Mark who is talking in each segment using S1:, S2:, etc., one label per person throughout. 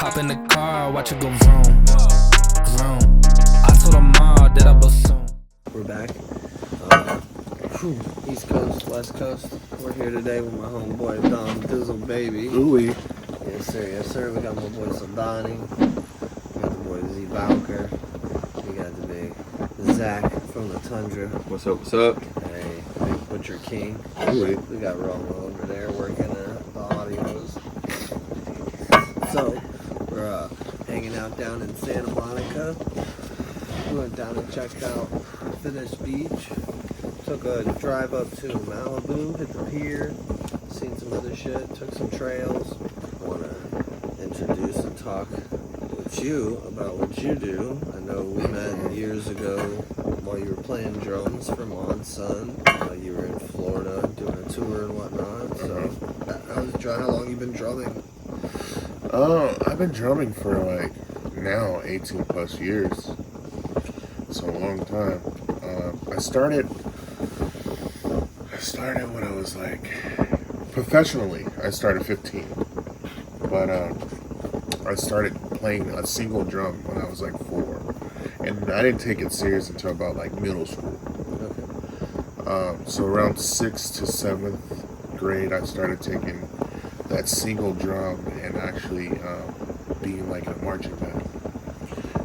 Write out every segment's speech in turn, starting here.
S1: Hop in the car, watch it go vroom, vroom. I told her mom that I bust soon.
S2: We're back. East Coast, West Coast. We're here today with my homeboy Dondizzle, baby.
S3: Ooh-wee.
S2: Yes, sir. Yes, sir. We got my boy Soldani. We got the boy Bouker. We got the big Zach from the Tundra.
S3: What's up? What's up?
S2: Hey, big Butcher King.
S3: Ooh-wee.
S2: We got Romo over there working the audios. So, we're hanging out down in Santa Monica. We went down and checked out Venice Beach. Took a drive up to Malibu, hit the pier, seen some other shit, took some trails. I want to introduce and talk with you about what you do. I know we met years ago while you were playing drums for Mon Sun. You were in Florida doing a tour and whatnot. So, how long you been drumming?
S3: I've been drumming for like now 18 plus years. It's a long time. I started when I was like, professionally, I started 15. But I started playing a single drum when I was like 4. And I didn't take it serious until about like middle school.
S2: Okay.
S3: So around 6th to 7th grade, I started taking that single drum and actually being like a marching band.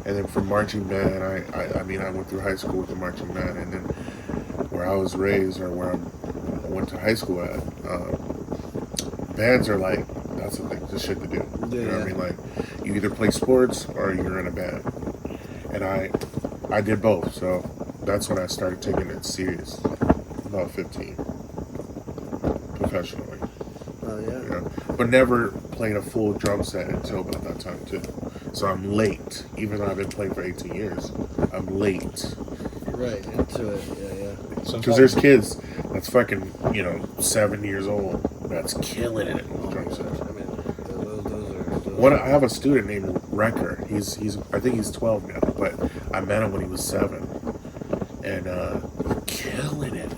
S3: And then from marching band, I went through high school with the marching band, and then where I was raised or where I went to high school at, bands are like, that's the shit to do.
S2: Yeah,
S3: you know what I mean? Like, you either play sports or you're in a band. And I did both, so that's when I started taking it serious, about 15, professionally.
S2: Oh, yeah.
S3: You know? But never playing a full drum set until about that time, too. So I'm late, even though I've been playing for 18 years. I'm late.
S2: Right, into it, yeah.
S3: Because there's kids that's fucking, 7 years old that's killing it on drum sets.
S2: I mean, those are...
S3: I have a student named Wrecker. I think he's 12 now, but I met him when he was 7, and killing it,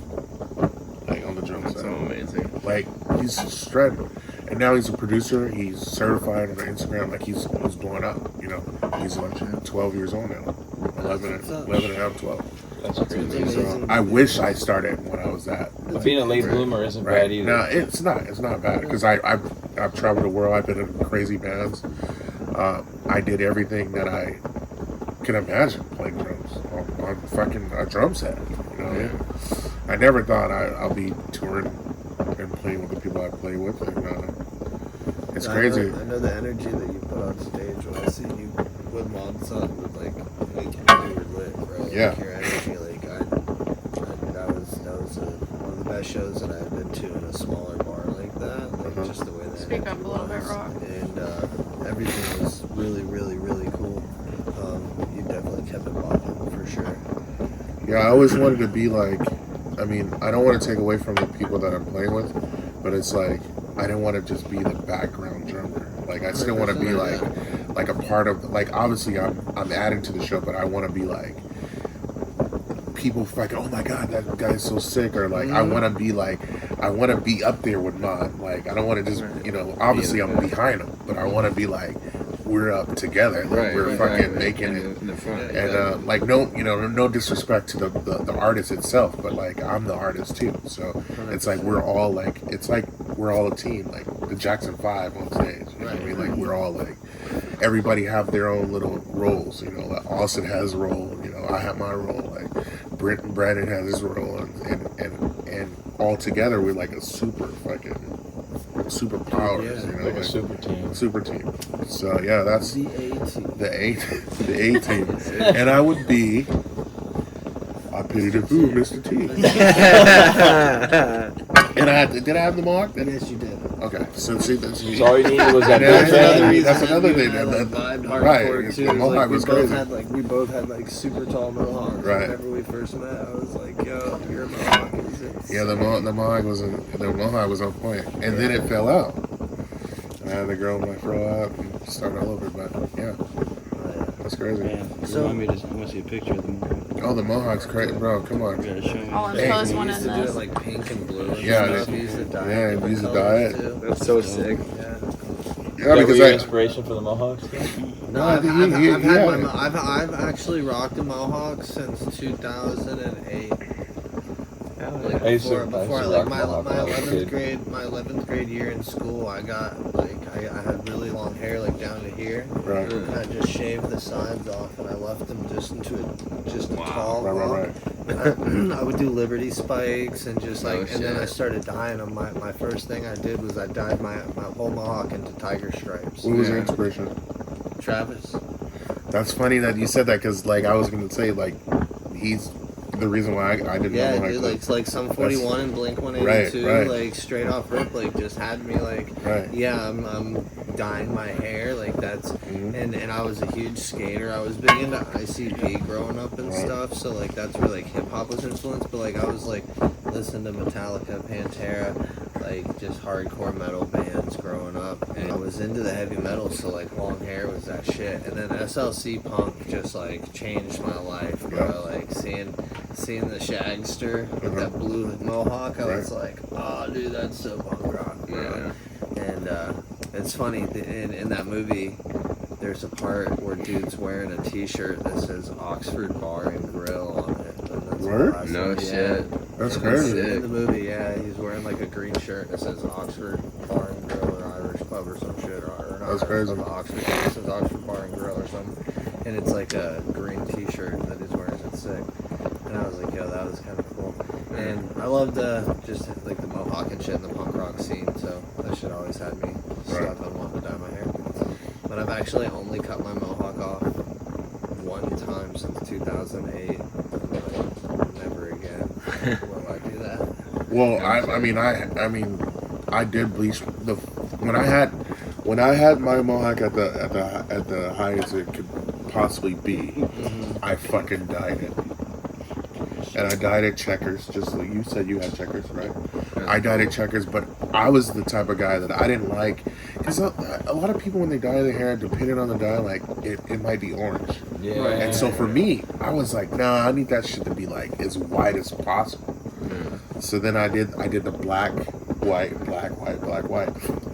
S3: like on the drum set.
S4: That's so amazing.
S3: Like he's shredding. And now he's a producer. He's certified on Instagram. Like he's blowing up. He's like 12 years old now. 11 and a half, 12.
S4: That's crazy.
S3: So I wish I started when I was that.
S4: But being a late bloomer isn't bad either.
S3: No, it's not bad because I've traveled the world. I've been in crazy bands. I did everything that I could imagine playing drums on fucking a drum set.
S4: Yeah.
S3: I never thought I'll be touring and playing with the people I play with. And, it's crazy.
S2: I know the energy that you put on stage when I see you with Mon Sun would like make you lit, bro.
S3: Yeah.
S2: Like, your energy, like that was one of the best shows that I had been to in a smaller bar like that. Like just the way that
S5: Speak up a little bit, Rock.
S2: And everything was really, really, really cool. You definitely kept it popping for sure.
S3: Yeah, I always wanted to be like, I don't want to take away from the people that I'm playing with, but it's like, I didn't want to just be the background drummer. Like, I still want to be like a part of, like, obviously I'm adding to the show, but I want to be like, people like, oh my God, that guy's so sick, or like, I want to be up there with Mon. Like, I don't want to just, obviously I'm behind him, but I want to be like, we're up together. Like, we're fucking making it.
S4: In the front.
S3: And like no disrespect to the artist itself, but like I'm the artist too. So it's like we're all like we're all a team, like the Jackson 5 on stage. You know what I mean? Like we're all like everybody have their own little roles. Like Austin has a role. I have my role. Like Brandon has his role, and all together we're like a super powers.
S4: Like a super team.
S3: Super team. So yeah, that's
S2: The A team.
S3: the A team. And I would be I pity the food, Mr. T. And did I have the Mohawk?
S2: Yes, you did.
S3: Okay, so see, that's
S4: So all you needed was that big fan.
S3: That's another thing. Right,
S2: Too.
S3: the Mohawk was crazy.
S2: We both had like super tall Mohawks.
S3: Right.
S2: Whenever we first met, I was like, "Yo, you're a Mohawk."
S3: Yeah, the Mohawk was on point, and then it fell out. I had the girl might throw out and start all over, but yeah, that's crazy.
S6: Man,
S2: So-
S6: I want to see a picture of the Mohawk.
S3: Oh, the Mohawk's crazy, bro. Come on.
S6: You gotta show me.
S5: I'll
S3: Hey,
S5: impose
S2: He
S5: one
S2: used
S5: in
S2: to do it
S5: this.
S2: like pink and blue. And
S3: Yeah,
S2: stuff.
S3: they-
S2: He used to dye
S3: yeah,
S2: it
S3: he used to
S2: different
S3: dye
S2: colors,
S3: it.
S2: too.
S4: That's so sick.
S2: Yeah.
S3: Yeah,
S4: was
S3: because
S4: your inspiration for the Mohawks?
S2: No, I've actually rocked a Mohawk since 2008. Like
S4: I used to
S2: before
S4: rock
S2: my
S4: Mohawk when I was a
S2: 11th
S4: kid.
S2: grade, my 11th grade year in school, I got like I had really long hair like down to here.
S3: Right.
S2: And I just shaved the sides off and I left them just into a tall
S3: Right.
S2: I would do Liberty spikes and just like, and then I started dyeing them. My first thing I did was I dyed my whole Mohawk into tiger stripes.
S3: What was your inspiration?
S2: Travis.
S3: That's funny that you said that because, like, I was gonna say, like, he's the reason why I didn't know.
S2: Dude, like some 41 and Blink 182,
S3: right.
S2: like straight off rip, like just had me like, I'm dyeing my hair, like that's, and I was a huge skater. I was big into ICP growing up and stuff, so like that's where like hip hop was influenced. But like I was like listening to Metallica, Pantera, like just hardcore metal bands growing up, and I was into the heavy metal, so like long hair was that shit. And then SLC punk just like changed my life, bro. Like seeing the Shagster with that blue Mohawk, I was like, oh dude, that's so punk rock, bro. And it's funny, in that movie there's a part where dude's wearing a t-shirt that says Oxford Bar and Grill on it. And that's
S3: Word?
S5: No shit.
S3: That's crazy.
S2: In the movie, he's wearing like a green shirt that says Oxford Bar and Grill or Irish Pub or some shit. Or
S3: That's crazy.
S2: Oxford, it says Oxford Bar and Grill or something. And it's like a green t-shirt that he's wearing. It's sick. And I was like, yo, that was kind of cool. And I loved just like the Mohawk and shit in the punk rock scene, so that shit always had me stuck on wanting to dye my hair. But I've actually only cut my Mohawk off one time since 2008. Like, never again will I do that.
S3: Well, I did bleach when I had my Mohawk at the highest it could possibly be. I fucking dyed it. And I dyed it checkers, just like you said you had checkers, right? I dyed it checkers, but I was the type of guy that I didn't like, because a lot of people when they dye their hair, depending on the dye, like, it might be orange.
S4: Yeah.
S3: And so for me, I was like, nah, I need that shit to be like as white as possible. So then I did the black, white,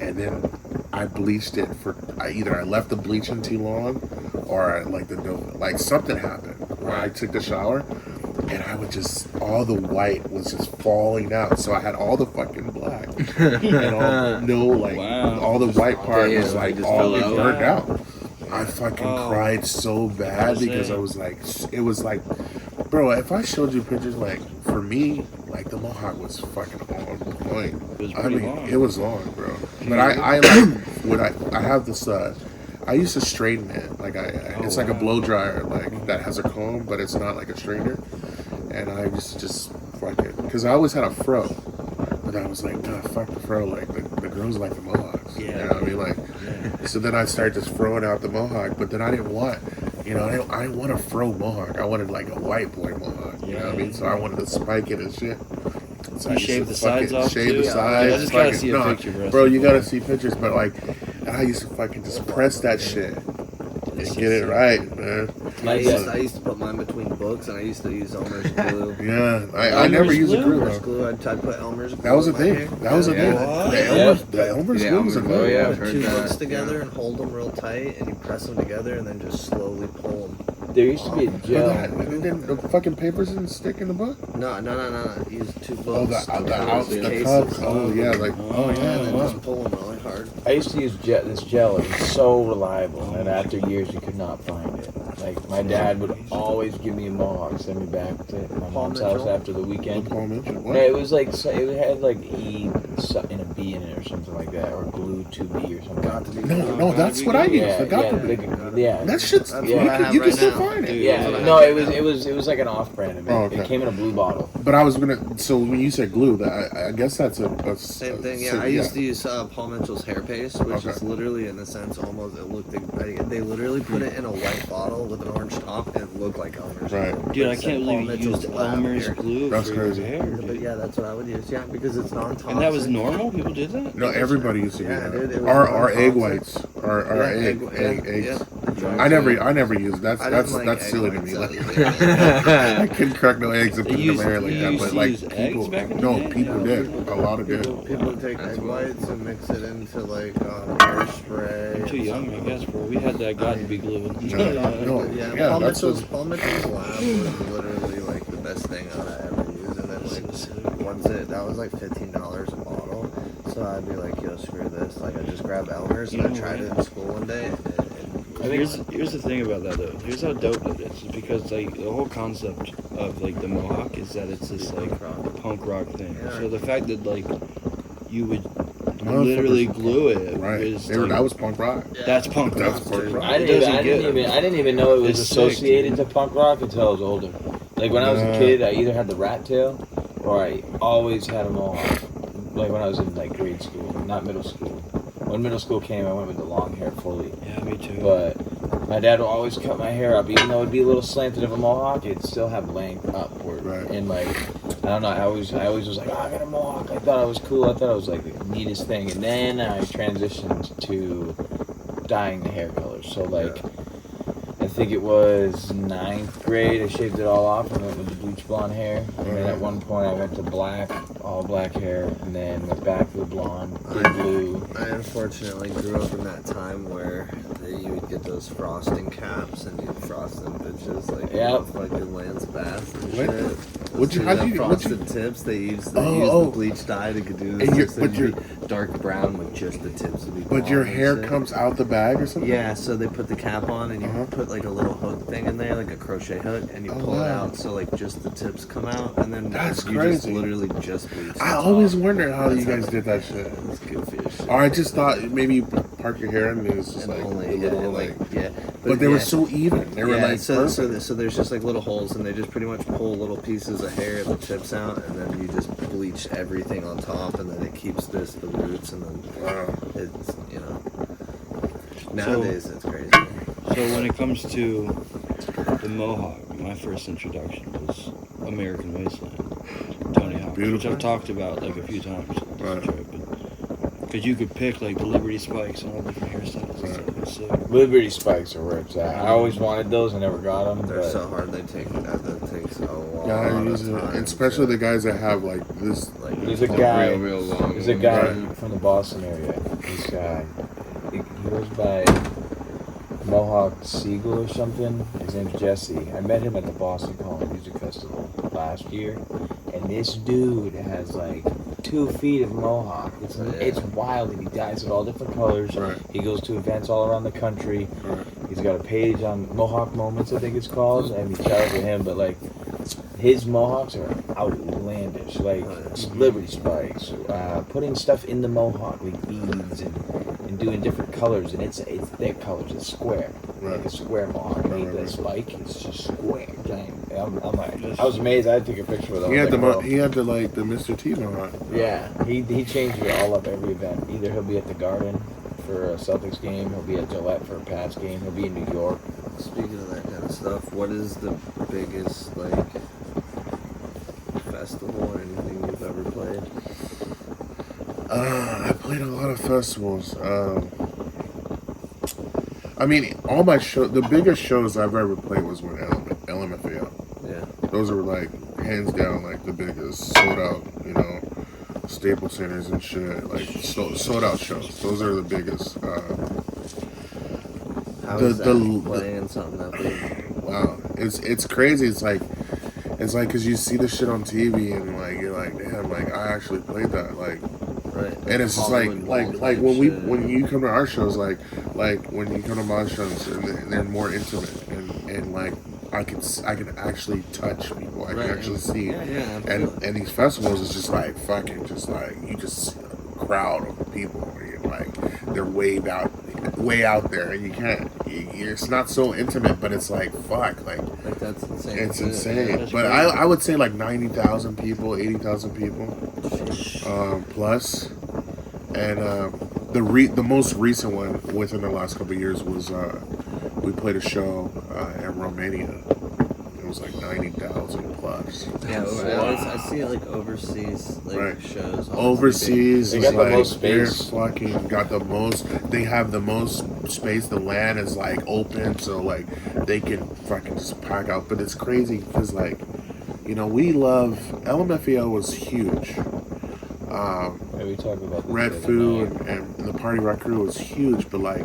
S3: and then I bleached it for either I left the bleaching too long, or like something happened where I took the shower. And I would all the white was just falling out. So I had all the fucking black. And all the white part was like all burned out. I fucking cried so bad because I was like, it was like, bro, if I showed you pictures, like, for me, like, the Mohawk was fucking on point. It was long, bro. But I have this, I used to straighten it. Like, it's like a blow dryer, like, that has a comb, but it's not like a straightener. And I used to just fuck it. Because I always had a fro. But I was like, nah, fuck the fro. Like, the girls like the Mohawks. Yeah. You know what I mean? Like, so then I started just throwing out the Mohawk. But then I didn't want, I didn't want a fro Mohawk. I wanted like a white boy Mohawk. You know what I mean? So I wanted to spike it and shit. So
S6: you shave the sides off
S3: Shave
S6: too?
S3: the sides.
S6: I just gotta see a picture,
S3: bro. You gotta see pictures. But like, I used to fucking just press that shit. And get it right, man.
S2: I used to put mine between books, and I used to use Elmer's glue.
S3: Yeah, I never used a glue.
S2: Elmer's glue. I'd put Elmer's glue.
S3: That was a thing. That was a thing. The Elmer's glue was a glue.
S5: Yeah,
S2: Put two books together and hold them real tight, and you press them together, and then just slowly pull them.
S4: There used to be a gel.
S3: And then the fucking papers didn't stick in the book?
S2: No. Use two books.
S3: Oh, the cups. Oh, yeah. Like,
S2: and then just pull them really hard.
S4: I used to use this gel. It was so reliable, and after years, you could not find it. Like, my dad would always give me a Mohawk, send me back to my mom's house after the weekend.
S3: Paul Mitchell? What?
S4: Yeah, it was like, it had like E and a B in it or something like that, or glue 2B or something.
S3: No, that's what I used. I got that shit's, you can still find it.
S4: Yeah, no, it was like an off-brand of it.
S3: Oh, okay.
S4: It came in a blue bottle.
S3: But I was so when you said glue, I guess that's a
S2: same thing. Yeah, I used to use Paul Mitchell's hair paste, which is literally, in a sense, almost, they literally put it in a white bottle with an orange top, and it looked like Elmer's glue.
S6: Dude, I can't believe you used Elmer's glue
S3: That's
S6: for
S3: crazy.
S6: your hair, dude.
S2: But yeah, that's what I would use. Yeah, because it's non-toxic.
S6: And that was normal? People did that?
S3: No, everybody used to do that.
S2: Dude,
S3: Our egg
S2: non-toxic.
S3: whites. Our eggs.
S2: joints.
S3: I never used that's silly to me. Like, I couldn't crack no eggs and put them in my hair like that. But like people, people did. A lot of did.
S2: People take egg whites and mix it into like hairspray.
S6: I'm too young, I guess, bro. We had that got to be glue.
S2: Paul Mitchell's lab was literally like the best thing I ever used, and then like once that was like $15 a bottle. So I'd be like, yo, screw this. Like I just grabbed Elmer's and I tried it in school one day.
S6: Here's the thing about that though. Here's how dope it is because like the whole concept of like the Mohawk is that it's this like punk rock thing. Yeah. So the fact that like you would literally glue it is like,
S3: that was punk rock.
S6: Yeah. That's punk rock.
S3: That's punk rock.
S4: I didn't even know it was associated to punk rock until I was older. Like when I was a kid, I either had the rat tail or I always had a mohawk. Like when I was in like grade school, not middle school. When middle school came, I went with the long hair fully.
S6: Yeah, me too.
S4: But my dad would always cut my hair up, even though it'd be a little slanted of a mohawk, it'd still have length upward.
S3: Right.
S4: And like, I don't know, I always was like, oh, I got a mohawk. I thought I was cool. I thought it was like the neatest thing. And then I transitioned to dyeing the hair color. So like, I think it was 9th grade, I shaved it all off and went with the bleach blonde hair. And then at one point I went to black, all black hair, and then went back to the blonde, blue.
S2: I unfortunately grew up in that time where you would get those frosting caps and you'd frost them bitches like fucking Lance Bass and shit. Frosted tips, they use the bleach dye to do this. But you're dark brown with just the tips of the
S3: But your hair comes out the bag or something?
S2: Yeah, so they put the cap on and you put like a little hook thing in there, like a crochet hook, and you pull it out so like just the tips come out, and then
S3: that's
S2: you
S3: crazy.
S2: Just literally just bleach.
S3: I always wondered how you guys did that shit.
S2: It's goofy as shit.
S3: Or I just thought maybe you park your hair and it was just But they were so even. They were like
S2: so there's just like little holes, and they just pretty much pull little pieces of hair at the tips out, and then you just bleach everything on top, and then it keeps the roots, and then it's nowadays it's crazy.
S6: So when it comes to the Mohawk, my first introduction was American Wasteland, Tony Hawk, which I've talked about like a few times on this trip. Because you could pick like the Liberty Spikes and all different hairstyles. So
S4: Liberty Spikes are where it's at. I always wanted those, I never got them.
S2: They're so hard. That takes a lot
S3: of time. And especially the guys that have like this.
S2: Like,
S4: there's a guy.
S2: Real long.
S4: There's a guy from the Boston area. This guy. He goes by Mohawk Siegel or something. His name's Jesse. I met him at the Boston Calling Music Festival last year, and this dude has like 2 feet of mohawk. It's wild, and he dyes it all different colors.
S3: Right.
S4: He goes to events all around the country. Right. He's got a page on Mohawk Moments, I think it's called, and shout out to him. But like, his mohawks are outlandish, like Liberty Spikes, putting stuff in the mohawk, like beads and doing different colors, and it's their colors. It's square, like a square mohawk. The spike is just square, giant. I'm like, I was amazed. I had to take a picture with him.
S3: He had the Mr. T mohawk.
S2: Yeah,
S4: he changed it all up every event. Either he'll be at the Garden for a Celtics game, he'll be at Gillette for a Pats game, he'll be in New York.
S2: Speaking of that kind of stuff, what is the biggest like festival or anything you've ever played?
S3: I played a lot of festivals. I mean, all my shows, the biggest shows I've ever played was with LMFAO.
S2: Yeah.
S3: Those are like, hands down, like the biggest sold out, Staples Centers and shit, like sold out shows. Those are the biggest.
S2: How is that playing something that big?
S3: Wow. It's crazy. It's like, cause you see the shit on TV and like, you're like, damn, like I actually played that, like.
S2: Right.
S3: And it's just like when you come to our shows, like when you come to my shows, and they're more intimate, and like I can actually touch people, I can actually see, and these festivals is just like fucking, just like you just see a crowd of people, and like they're way out there, and you can't. It's not so intimate, but it's like fuck, like
S2: that's insane.
S3: It's insane. But crazy. I would say like 90,000 people, 80,000 people. Plus, and the most recent one within the last couple of years was we played a show in Romania. It was like 90,000 plus.
S2: Yeah, I see it like overseas
S3: Right.
S2: shows.
S3: Overseas
S4: They
S3: is
S4: got the
S3: like
S4: most
S3: they're
S4: space.
S3: fucking got the most. They have the most space. The land is like open, so like they can fucking just pack out. But it's crazy because like, you know, we love LMFAO was huge.
S4: Yeah, we talked about this
S3: Red
S4: the other
S3: Food
S4: night.
S3: and the Party Rock Crew was huge, but like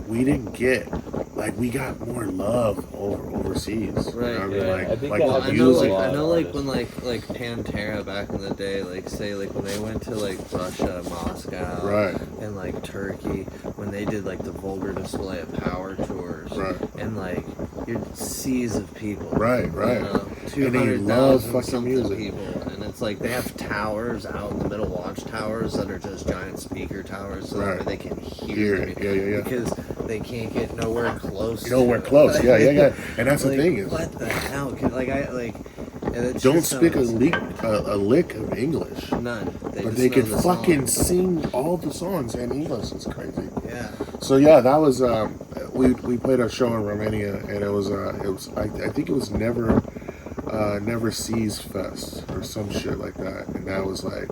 S3: we didn't get like we got more love overseas.
S2: Right,
S3: You know what I mean?
S4: yeah.
S3: Like,
S4: I think
S3: like
S4: that
S2: Well,
S3: the
S2: I
S4: happens
S2: know,
S3: music.
S2: like,
S4: a
S2: I
S4: lot
S2: know,
S4: of
S2: like
S4: artists.
S2: when like Pantera back in the day, like say like when they went to like Russia, Moscow,
S3: Right.
S2: and like Turkey, when they did like the Vulgar Display of Power tours,
S3: Right.
S2: and like your seas of people,
S3: Right, right.
S2: you know,
S3: And they love
S2: 200,000
S3: fucking
S2: something
S3: music.
S2: people, and it's like they have towers out in the middle, watchtowers that are just giant speaker towers, so
S3: Right.
S2: that way they can hear
S3: Hear
S2: the
S3: it.
S2: music,
S3: Yeah.
S2: because they can't get nowhere close.
S3: Nowhere
S2: to it.
S3: close. Yeah. And that's
S2: Like,
S3: the thing is,
S2: what the hell? Like I like. And it
S3: don't
S2: just
S3: speak a
S2: sounds-
S3: lick of English,
S2: None.
S3: but
S2: just
S3: they
S2: know
S3: could
S2: the
S3: fucking
S2: song.
S3: sing all the songs in English. It's crazy.
S2: Yeah.
S3: So yeah, that was we played a show in Romania, and it was I think it was Never Seas Fest or some shit like that, and that was like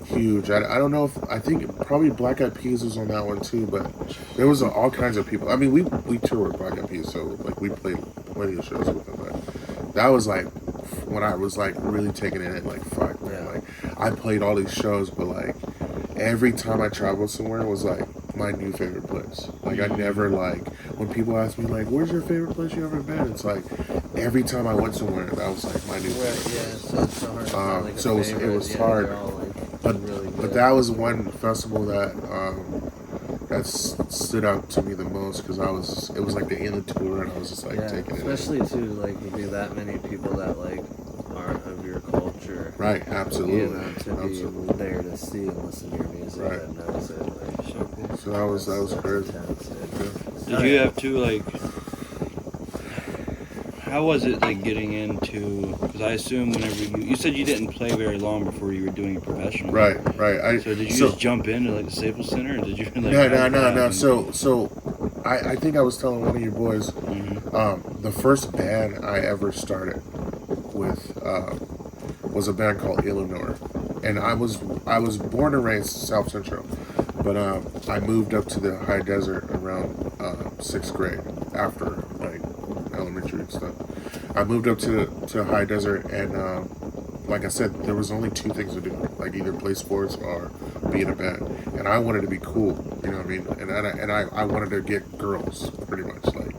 S3: huge. I don't know if I think probably Black Eyed Peas was on that one too, but there was all kinds of people. I mean, we toured with Black Eyed Peas, so like we played plenty of shows with them, but that was like when I was like really taking it in, like fuck man,
S2: Yeah.
S3: like I played all these shows, but like every time I traveled somewhere it was like my new favorite place. Like I never like when people ask me like, where's your favorite place you ever been? It's like every time I went somewhere that was like my new
S2: Right.
S3: favorite.
S2: Yeah. So it's so hard. To find, like, a
S3: so it
S2: favorite.
S3: was
S2: Yeah,
S3: hard.
S2: they're all, like,
S3: But
S2: really
S3: but
S2: good.
S3: that was one festival that stood out to me the most because it was like the end of the tour and I was just like
S2: yeah.
S3: taking it in.
S2: Especially too, like to be that many people that like aren't of your culture.
S3: Right, absolutely,
S2: You know, to
S3: absolutely.
S2: be there to see and listen to your music
S3: Right.
S2: and knows it. Like,
S6: So cool.
S3: So that was
S2: that's
S3: crazy.
S2: intense, dude.
S3: Yeah.
S6: Did you have to like? How was it like getting into? Because I assume whenever you said you didn't play very long before you were doing it professionally.
S3: Right.
S6: So did you just jump into like the Staples Center, or did you like?
S3: No. So I think I was telling one of your boys, the first band I ever started with was a band called Illinois, and I was born and raised South Central, but I moved up to the high desert around 6th grade after like elementary and stuff. I moved up to high desert, and like I said, there was only two things to do, like either play sports or be in a band, and I wanted to be cool, you know what I mean, and I wanted to get girls pretty much, like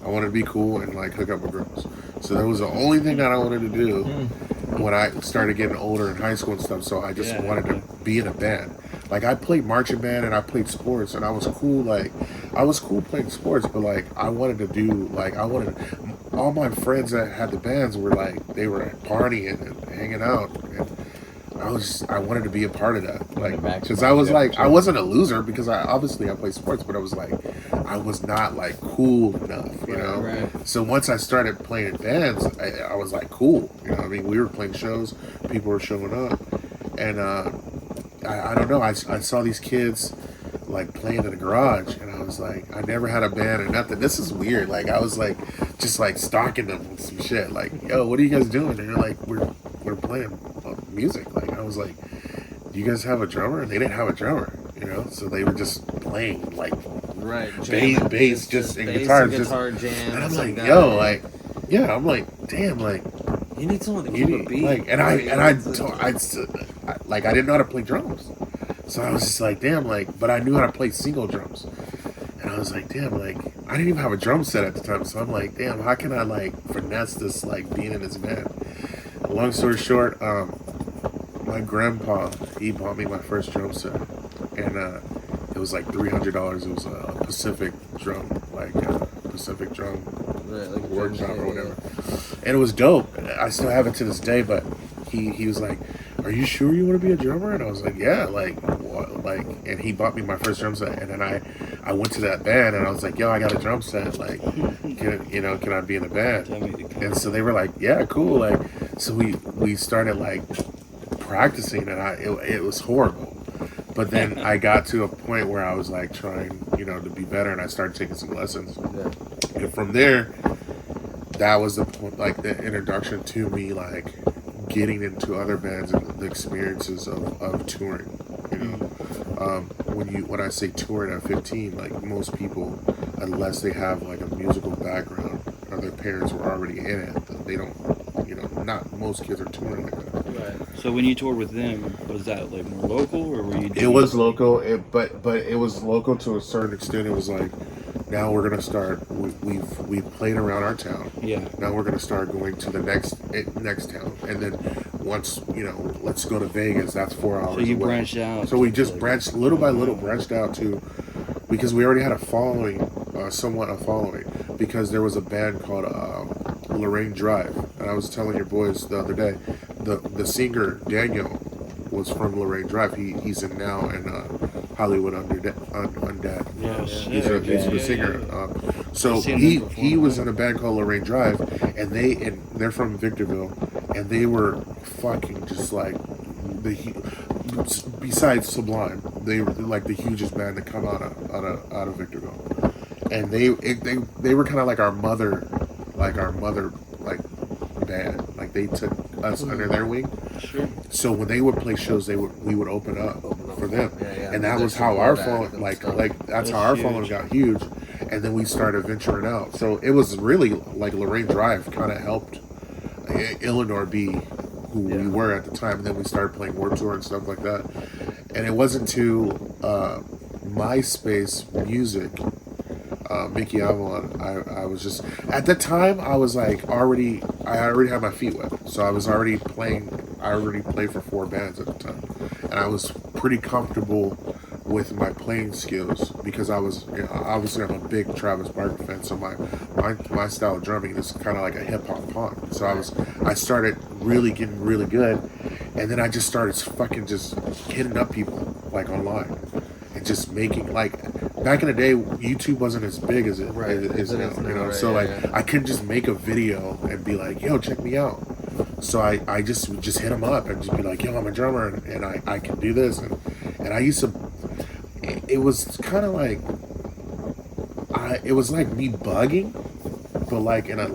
S3: I wanted to be cool and like hook up with girls. So that was the only thing that I wanted to do when I started getting older in high school and stuff. So I just wanted to be in a band. Like I played marching band and I played sports, and I was cool. Like I was cool playing sports, but like I wanted to do all my friends that had the bands were like they were partying and hanging out, and I wanted to be a part of that, like because I was like I wasn't a loser because I played sports, but I was like I was not like cool enough, you know.
S2: Right.
S3: So once I started playing bands, I was like cool, you know what I mean. We were playing shows, people were showing up, and I don't know, I saw these kids like playing in the garage, and I was like, I never had a band or nothing. This is weird. Like I was like just like stalking them with some shit, like, yo, what are you guys doing? And they're like, we're playing music. Like I was like, do you guys have a drummer? And they didn't have a drummer, you know, so they were just playing like
S2: Right.
S3: bass just and
S2: bass
S3: guitars,
S2: and guitar jam.
S3: and I'm
S2: some
S3: like,
S2: guy.
S3: yo, like, yeah, I'm like, damn, like,
S2: You need someone to keep a beat.
S3: like, and I didn't know how to play drums, so I was just like, damn, like, but I knew how to play single drums, and I was like, damn, like, I didn't even have a drum set at the time, so I'm like, damn, how can I like finesse this, like, being in this band? Long story short, my grandpa, he bought me my first drum set, and it was like $300. It was a Pacific drum, Pacific drum
S2: Right, like
S3: workshop
S2: drum
S3: or
S2: kit,
S3: whatever, and it was dope. I still have it to this day. But he was like, "Are you sure you want to be a drummer?" And I was like, "Yeah." Like, what? Like, and he bought me my first drum set, and then I went to that band, and I was like, "Yo, I got a drum set. Like, can I be in a band?" And so they were like, "Yeah, cool." Like, so we started like practicing, and it was horrible. But then I got to a point where I was like trying, to be better, and I started taking some lessons.
S2: Yeah.
S3: And from there, that was the point, like the introduction to me, like getting into other bands and the experiences of touring. You know, when I say touring at 15, like most people, unless they have like a musical background or their parents were already in it, they don't. You know, not most kids are touring like that.
S2: Right.
S6: So when you toured with them, was that like more local, or were you?
S3: It was local, but it was local to a certain extent. It was like, now we're gonna start. We've played around our town.
S6: Yeah.
S3: Now we're gonna start going to the next town, and then once let's go to Vegas. That's 4 hours.
S6: So you
S3: away.
S6: branched out.
S3: So we just branched little by little, branched out to, because we already had a following, somewhat a following, because there was a band called Lorraine Drive, and I was telling your boys the other day, the singer Daniel was from Lorraine Drive. He's in now in Hollywood Undead.
S6: Yes.
S3: He's the singer. So
S6: I've seen them
S3: he
S6: perform,
S3: was in a band called Lorraine Drive, and they're from Victorville, and they were fucking just like besides Sublime, they were like the hugest band to come out of Victorville, and they were kind of like our mother band. Like they took us under their wing.
S6: Sure.
S3: So when they would play shows, we would open up for them,
S2: Yeah.
S3: and that was how our following, that's how our following got huge, and then we started venturing out. So it was really like Lorraine Drive kind of helped Illinois be who we were at the time, and then we started playing Warped Tour and stuff like that. And it wasn't to MySpace Music, Mickey Avalon. I was just at the time I was like I already had my feet wet, so I was already playing. I already played for 4 bands at the time, and I was pretty comfortable with my playing skills because I was obviously I'm a big Travis Barker fan, so my style of drumming is kind of like a hip hop punk. So I started really getting really good, and then I just started fucking just hitting up people like online and just making like. Back in the day, YouTube wasn't as big as it is now,
S2: right,
S3: so I couldn't just make a video and be like, "Yo, check me out." So I just would just hit them up and just be like, "Yo, I'm a drummer and I can do this," and I used to. It was kind of like, it was like me bugging, but like in a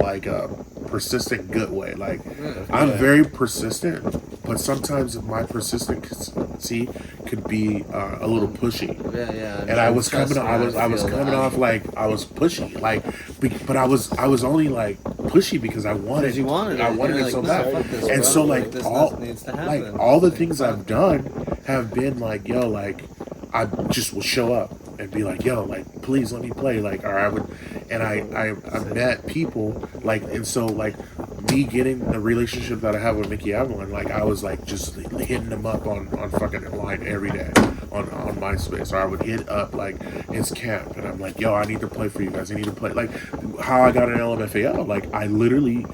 S3: persistent good way. Like I'm very persistent, but sometimes my persistency could be a little pushy.
S2: Yeah.
S3: And I was coming off like I was pushy, like, but I was only like pushy because I wanted it so bad. And so like all the things I've done have been like, yo, like I just will show up and be like, yo, like please let me play, like, or I would, and I met people like, and so like me getting the relationship that I have with Mickey Avalon, like I was like just hitting him up on fucking line every day on MySpace, or I would hit up like his camp and I'm like, yo, I need to play for you guys, I need to play, like how I got an LMFAO, like I literally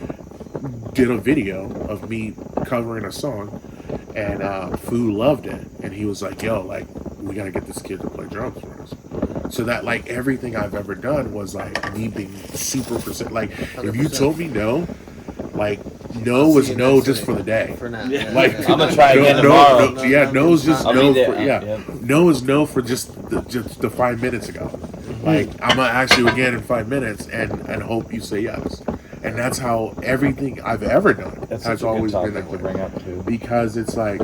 S3: did a video of me covering a song, and Fu loved it, and he was like, yo, like we gotta get this kid to play drums for us. So that like everything I've ever done was like me being super percent. Like 100%. If you told me no, like no was no just for the day.
S2: For now.
S3: Yeah. Like
S4: I'm gonna try again tomorrow.
S3: No is just no for
S4: Yep.
S3: No is no for just the 5 minutes ago. Like I'm gonna ask you again in 5 minutes and hope you say yes. And that's how everything I've ever done has always been that way.
S4: Bring up too.
S3: Because it's like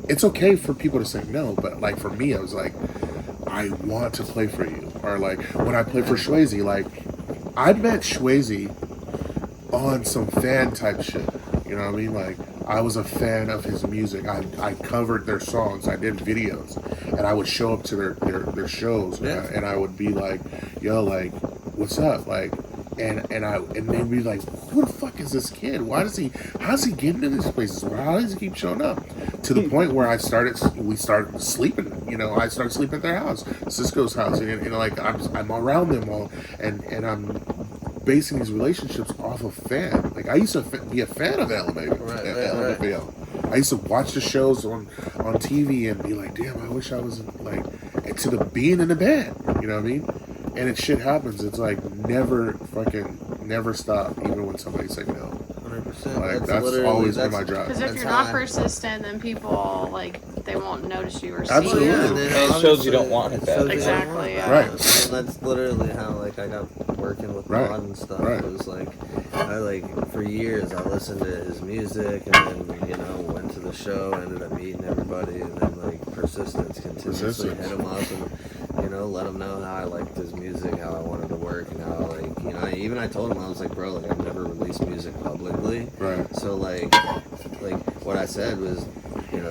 S3: it's okay for people to say no, but like for me, I was like, I want to play for you. Or like when I played for Swayze, like I met Swayze on some fan type shit. You know what I mean? Like I was a fan of his music. I covered their songs. I did videos, and I would show up to their shows, and I would be like, yo, like, what's up, like. And they'd be like, who the fuck is this kid? How's he getting to these places? How does he keep showing up? To the point where we started sleeping. You know, I started sleeping at their house, Cisco's house, and like I'm around them all, and I'm basing these relationships off of fan. Like I used to be a fan of LMFAO. Right. I used to watch the shows on TV and be like, damn, I wish I was like being in the band. You know what I mean? And shit happens. It's like never stop, even when somebody say no.
S2: 100%. 100%.
S3: Like that's always been my drive.
S5: Because if
S2: That's
S5: you're not
S2: high.
S5: persistent, then people like they won't notice you or see
S3: Absolutely.
S5: you.
S2: Yeah,
S3: And
S2: then
S4: it shows you don't want it
S2: shows
S4: that
S2: you
S4: way.
S2: don't
S5: Exactly,
S2: want
S5: yeah.
S2: that.
S3: Right.
S2: And that's literally how like I got working with
S3: Right.
S2: Mod and stuff.
S3: Right.
S2: It was like I like for years I listened to his music and then went to the show, ended up meeting everybody, and then like persistence continuously hit him up and let him know how I liked his music, how I wanted to work, and how I told him I was like, bro, like I've never released music publicly.
S3: Right.
S2: So like what I said was,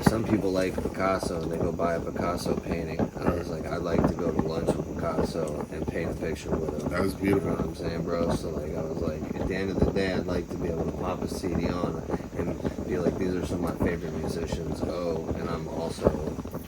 S2: some people like Picasso and they go buy a Picasso painting. I was like, I'd like to go to lunch with Picasso and paint a picture with him.
S3: That was beautiful.
S2: You know what I'm saying, bro? So like I was like, at the end of the day, I'd like to be able to pop a CD on and be like, these are some of my favorite musicians. Oh, and I'm also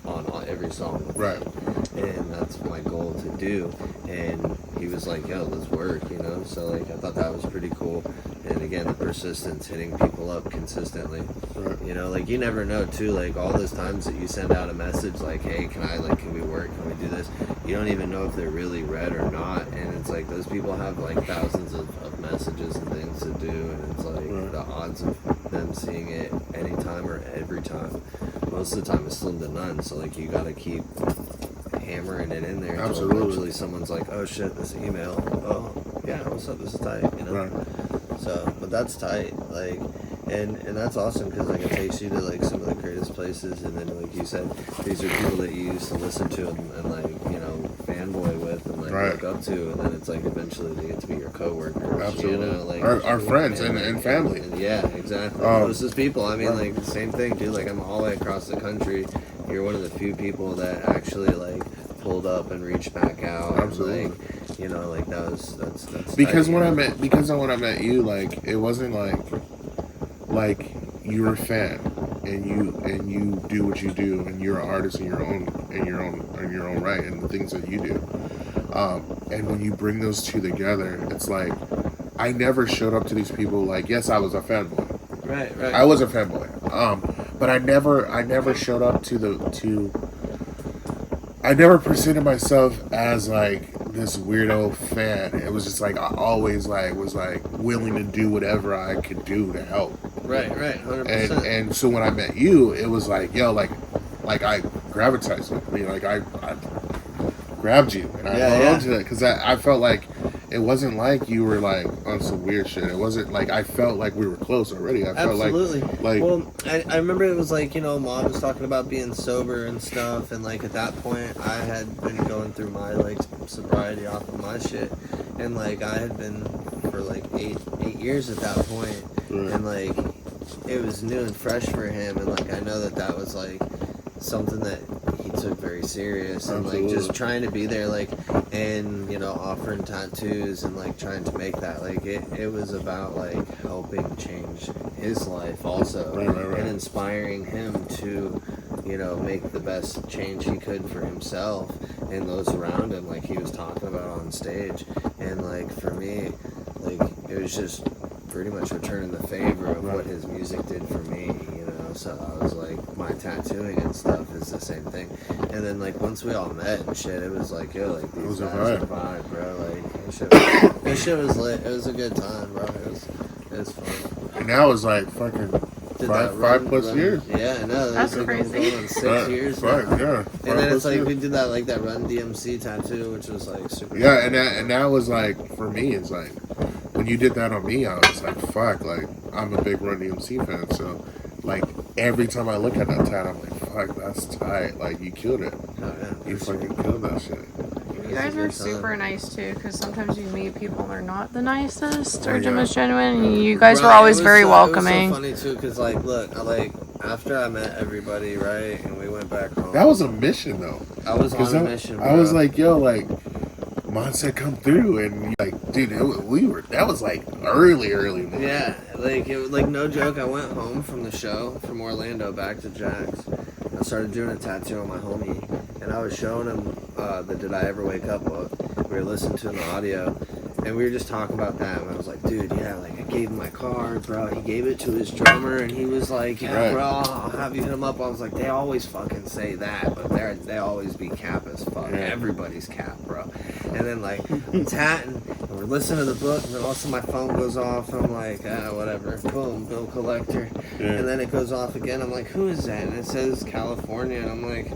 S2: on every song with
S3: Right.
S2: them. And that's my goal to do. And he was like, yo, let's work, So like I thought that was pretty cool. And again, the persistence, hitting people up consistently.
S3: Right.
S2: Like you never know too, like all those times that you send out a message like, hey, can we work? Can we do this? You don't even know if they're really read or not. And it's like those people have like thousands of messages and things to do. And it's like the odds of them seeing it anytime or every time, most of the time it's slim to none. So like you gotta keep hammering it in there until
S3: Absolutely.
S2: eventually someone's like, oh shit, this email. Oh yeah, what's up? This is tight,
S3: Right.
S2: So, but that's tight, like, and that's awesome because like it takes you to like some of the greatest places, and then like you said, these are people that you used to listen to and like fanboy with and like
S3: Right.
S2: look up to, and then it's like eventually they get to be your coworkers.
S3: Absolutely.
S2: Like
S3: Our friends and family.
S2: And yeah, exactly. Closest people. I mean, like the same thing, dude. Like I'm all the way across the country. You're one of the few people that actually like pulled up and reached back out.
S3: Absolutely.
S2: And, like that's
S3: Because
S2: tight,
S3: when I met you, like it wasn't like you're a fan and you do what you do and you're an artist in your own right and the things that you do. And when you bring those two together, it's like I never showed up to these people like, yes, I was a fanboy.
S2: Right.
S3: I was a fanboy. But I never showed up I never presented myself as like this weirdo fan. It was just like I always was willing to do whatever I could do to help.
S2: Right, 100%.
S3: And so when I met you, it was like, yo, like I gravitated. I grabbed you and I held on to it because I felt like it wasn't like you were like on some weird shit. It wasn't like I felt like we were close already. I felt like
S2: well, I remember it was like Mom was talking about being sober and stuff, and like at that point I had been going through my like sobriety off of my shit, and like I had been for like eight years at that point, and like it was new and fresh for him, and like I know that was like something that he took very serious, and like just trying to be there, like, and offering tattoos and like trying to make that like it was about like helping change his life also,
S3: right.
S2: and inspiring him to make the best change he could for himself and those around him, like he was talking about on stage. And like for me, like it was just pretty much returning the favor of what his music did for me, so I was like, my tattooing and stuff is the same thing. And then like once we all met and shit, it was like, yo, like these guys are a vibe, bro. Like this shit was lit. It was a good time, bro. It was fun.
S3: And now it's like fucking five plus years.
S2: Yeah, I know.
S5: That's
S2: like
S5: crazy.
S2: Going on 6 years now.
S3: Yeah.
S2: And then it's like we did that that Run DMC tattoo, which was like super.
S3: Yeah, and that was like for me. It's like when you did that on me, I was like, fuck. Like I'm a big Run DMC fan, so like every time I look at that tat, I'm like, fuck, that's tight. Like you killed it.
S2: Oh, yeah,
S3: You fucking killed that shit.
S5: You guys were super nice too, because sometimes you meet people and they're not the nicest or
S3: Oh, yeah.
S5: the most genuine. And you guys were always very welcoming.
S2: It was so funny too, because like, look, after I met everybody, right, and we went back home.
S3: That was a mission though.
S2: I was on a mission. Bro.
S3: I was like, yo, like, Mon said come through, and like, dude, that was like early. Man.
S2: Yeah, like it was like no joke. I went home from the show from Orlando back to Jack's. I started doing a tattoo on my homie, and I was showing him the Did I Ever Wake Up book. We were listening to the audio, and we were just talking about that, and I was like, dude, yeah, like I gave him my card, bro. He gave it to his drummer, and he was like, yeah,
S3: Right.
S2: bro, I'll have you hit him up. I was like, they always fucking say that, but they always be cap as fuck.
S3: Yeah.
S2: Everybody's cap, bro. And then like I'm tatting, and we're listening to the book, and then also my phone goes off, and I'm like, whatever. Boom, bill collector.
S3: Yeah.
S2: And then it goes off again. I'm like, who is that? And it says California, and I'm like,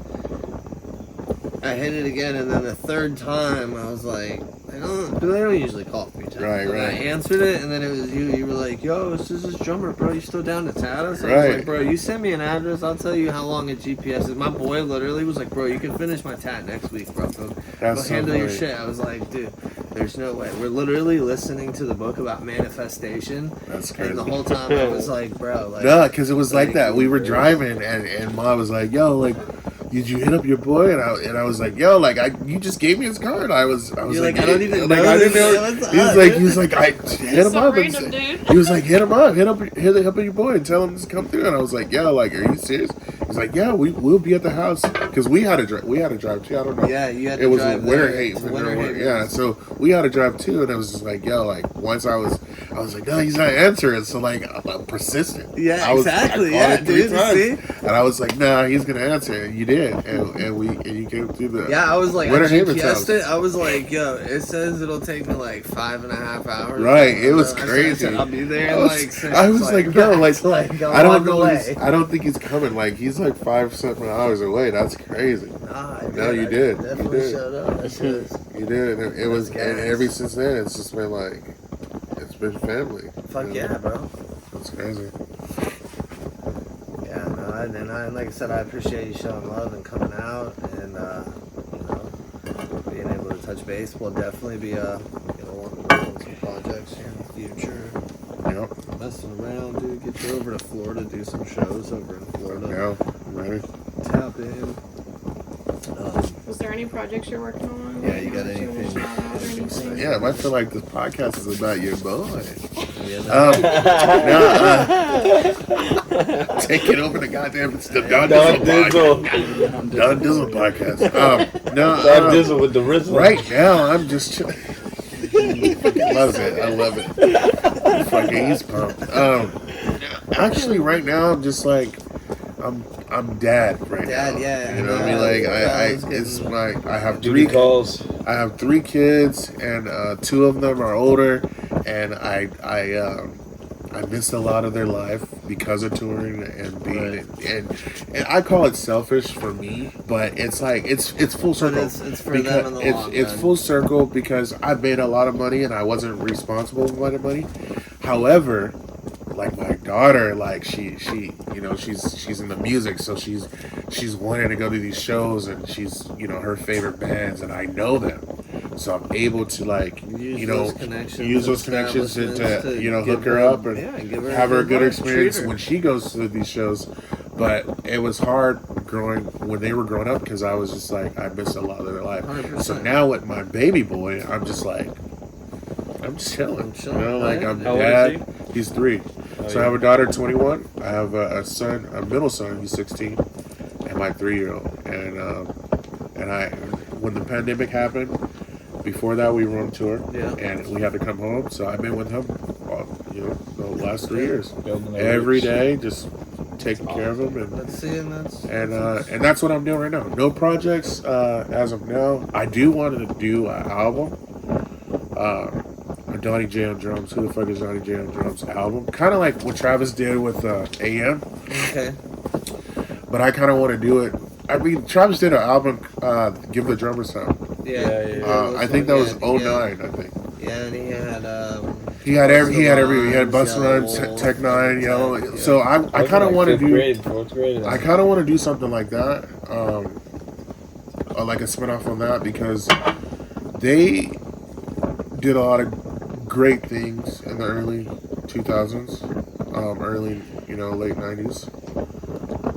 S2: I hit it again, and then the third time, I was like, they don't usually call me.
S3: Right.
S2: I answered it, and then it was you. You were like, yo, this is this drummer, bro. You still down to tat us? I was
S3: Right.
S2: like, bro, you send me an address, I'll tell you how long a GPS is. My boy literally was like, bro, you can finish my tat next week, bro. Go
S3: That's so
S2: handle your
S3: funny.
S2: shit. I was like, dude, there's no way. We're literally listening to the book about manifestation.
S3: That's crazy.
S2: And the whole time I was like, bro, like,
S3: No, because it was like that. We were driving, and Ma was like, "Yo, like, did you hit up your boy?" And I was like, "Yo, like, you just gave me his card." I was
S2: you're like, I don't even
S3: like,
S2: know
S3: I didn't
S2: this.
S3: know.
S2: What's
S3: He was
S2: up,
S3: like,
S2: dude?
S3: I hit him
S5: so
S3: up.
S5: random,
S3: And
S5: dude.
S3: he was like, hit him up, hit up your boy and tell him to come through. And I was like, "Yo, like, are you serious?" He's like, "Yeah, we'll be at the house because we had to drive. We had to drive too. I don't know.
S2: Yeah, you had to
S3: It was
S2: drive
S3: winter
S2: there.
S3: hate.
S2: It's winter hate.
S3: Yeah, so we had to drive too, and it was just like, yo, like once I was like, no, he's not answering. So like, I'm persistent.
S2: Yeah,
S3: I
S2: exactly.
S3: I called
S2: Yeah,
S3: it 3
S2: dude.
S3: times.
S2: See?
S3: And I was like, nah, he's gonna answer, and you did, and you came through the
S2: Yeah, I was like, I
S3: Winter Haven's
S2: GPS'd
S3: house.
S2: it. I was like, yo, it says it'll take me like 5.5 hours.
S3: Right, it was
S2: I said,
S3: crazy.
S2: I'll be there
S3: I
S2: in
S3: was-
S2: like 6.
S3: I was like, yo, like,
S2: a
S3: I don't
S2: walk
S3: know.
S2: away.
S3: I don't think he's coming. Like he's like 5-7 hours away. That's crazy.
S2: Nah,
S3: No, you
S2: I
S3: did. You
S2: Definitely
S3: did.
S2: showed up. That shit was,
S3: You did, and it was,
S2: gas.
S3: and ever since then, it's just been like, it's been family.
S2: fuck
S3: You know?
S2: yeah, bro.
S3: It's crazy.
S2: Yeah, no, and like I said, I appreciate you showing love and coming out, and you know, being able to touch base. We'll definitely be working on some projects here in the future.
S3: Yep.
S2: Messing around, dude. Get you over to Florida, do some shows over in Florida.
S3: Yeah. Ready?
S2: Tap in.
S5: Was there any projects you're working on?
S2: Yeah, you got
S5: that you wanna
S2: anything?
S5: shout out or anything?
S3: Yeah, I feel like this podcast is about your boy.
S2: Yeah,
S3: Taking over the goddamn it's the Dondizzle podcast. Dondizzle podcast.
S4: Dondizzle with the Rizzle.
S3: Right now, I'm just chilling. He fucking loves it. I love it. Fucking, he's pumped. Actually, right now, I'm just like, I'm dad right
S2: Dad,
S3: now.
S2: yeah.
S3: You know what I mean? Like, I have
S4: Duty
S3: 3
S4: calls.
S3: I have 3 kids, and 2 of them are older, and I missed a lot of their life because of touring and being and I call it selfish for me, but it's like it's full circle.
S2: It's for them in the long
S3: it's
S2: run.
S3: full circle because I made a lot of money and I wasn't responsible for my money. However, like my daughter, like she you know, she's in the music, so she's wanting to go to these shows, and she's, you know, her favorite bands, and I know them, so I'm able to, like,
S2: use those
S3: connections to you know,
S2: give
S3: hook her up and
S2: give her
S3: have her a good
S2: life,
S3: experience
S2: treat her.
S3: when she goes to these shows. But it was hard when they were growing up, because I was just like, I missed a lot of their life.
S2: 100%.
S3: So now with my baby boy, I'm just like, I'm just chilling.
S2: I'm chilling,
S3: You know, like,
S2: right?
S3: I'm
S4: How old
S3: dad.
S4: is
S3: He's 3. So I have a daughter, 21. I have a son, a middle son, he's 16, and my 3-year-old. And I, when the pandemic happened, before that we were on tour,
S2: Yeah.
S3: and we had to come home. So I've been with him, you know, the last 3 years.
S4: Building their
S3: Every
S4: roots.
S3: day, just taking care of him, and
S2: Let's see, and that's
S3: and that's what I'm doing right now. No projects as of now. I do want to do an album. A Donnie J on drums. Who the fuck is Donnie J on drums album? Kind of like what Travis did with AM,
S2: okay.
S3: but I kind of want to do it. I mean, Travis did an album, Give the Drummer Sound.
S2: Yeah.
S3: I think that was
S2: yeah,
S3: 09. I think
S2: Yeah, and he had
S3: he had
S2: Soldani,
S3: Bus
S2: Yellow
S3: Runs,
S2: Wolf,
S3: Tech 9, Yellow.
S2: yeah.
S3: So I kind of want to do.
S4: Fourth grade.
S3: I kind of want to do something like that, like a spinoff on that, because they did a lot of great things in the early 2000s, early, you know, late 90s,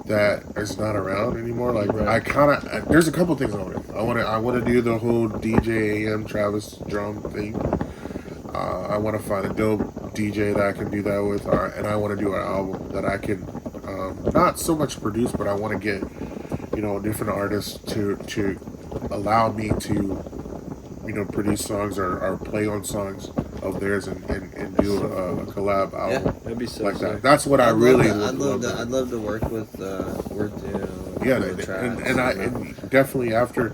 S3: that is not around anymore. Like,
S4: Right.
S3: I kind of, there's a couple things on it. I want to do the whole DJ AM Travis drum thing. I want to find a dope DJ that I can do that with, and I want to do an album that I can not so much produce, but I want to get, you know, different artists to allow me to, you know, produce songs or play on songs of theirs and do a collab album
S6: That'd be so
S3: like
S6: sick.
S3: that. That's what I really would
S2: I'd
S3: love to do.
S2: I'd love to work with
S3: Yeah,
S2: with Travis,
S3: and
S2: you know.
S3: definitely after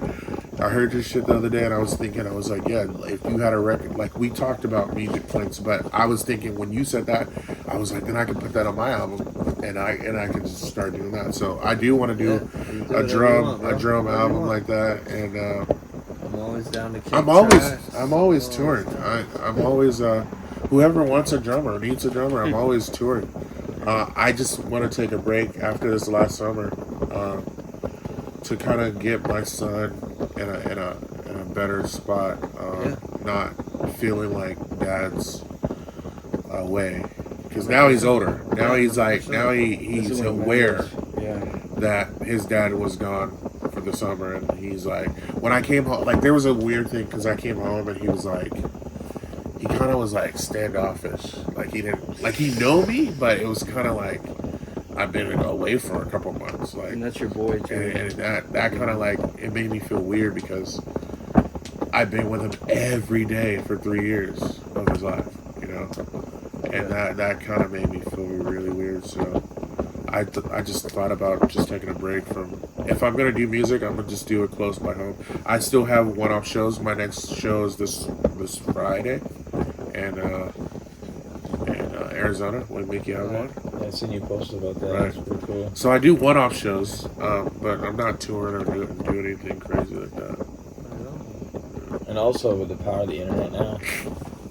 S3: I heard your shit the other day, and I was thinking, I was like, yeah, if you had a record, like we talked about music playing, but I was thinking when you said that, I was like, then I could put that on my album, and I could just start doing that. So I do want to do a drum album like that, and
S2: I'm always down to kick
S3: I'm always touring. I'm always whoever wants a drummer, needs a drummer, I'm always touring. I just want to take a break after this last summer to kind of get my son in a better spot, not feeling like dad's away, because now he's older. Now he's like he's aware that his dad was gone for the summer, and he's like, when I came home, like there was a weird thing because I came home and he was like, he kind of was like standoffish, like he didn't, like he know me, but it was kind of like I've been away for a couple months, like,
S6: And that's your boy too.
S3: and that kind of like, it made me feel weird because I've been with him every day for 3 years of his life, you know, and that kind of made me feel really weird. So I just thought about just taking a break from, if I'm gonna do music, I'm gonna just do it close by home. I still have one-off shows. My next show is this Friday, and Arizona with Mickey out one.
S4: Yeah, I seen you posted about that.
S3: Right.
S4: That's pretty cool.
S3: So I do one-off shows, but I'm not touring or do anything crazy like that.
S4: And also with the power of the internet now,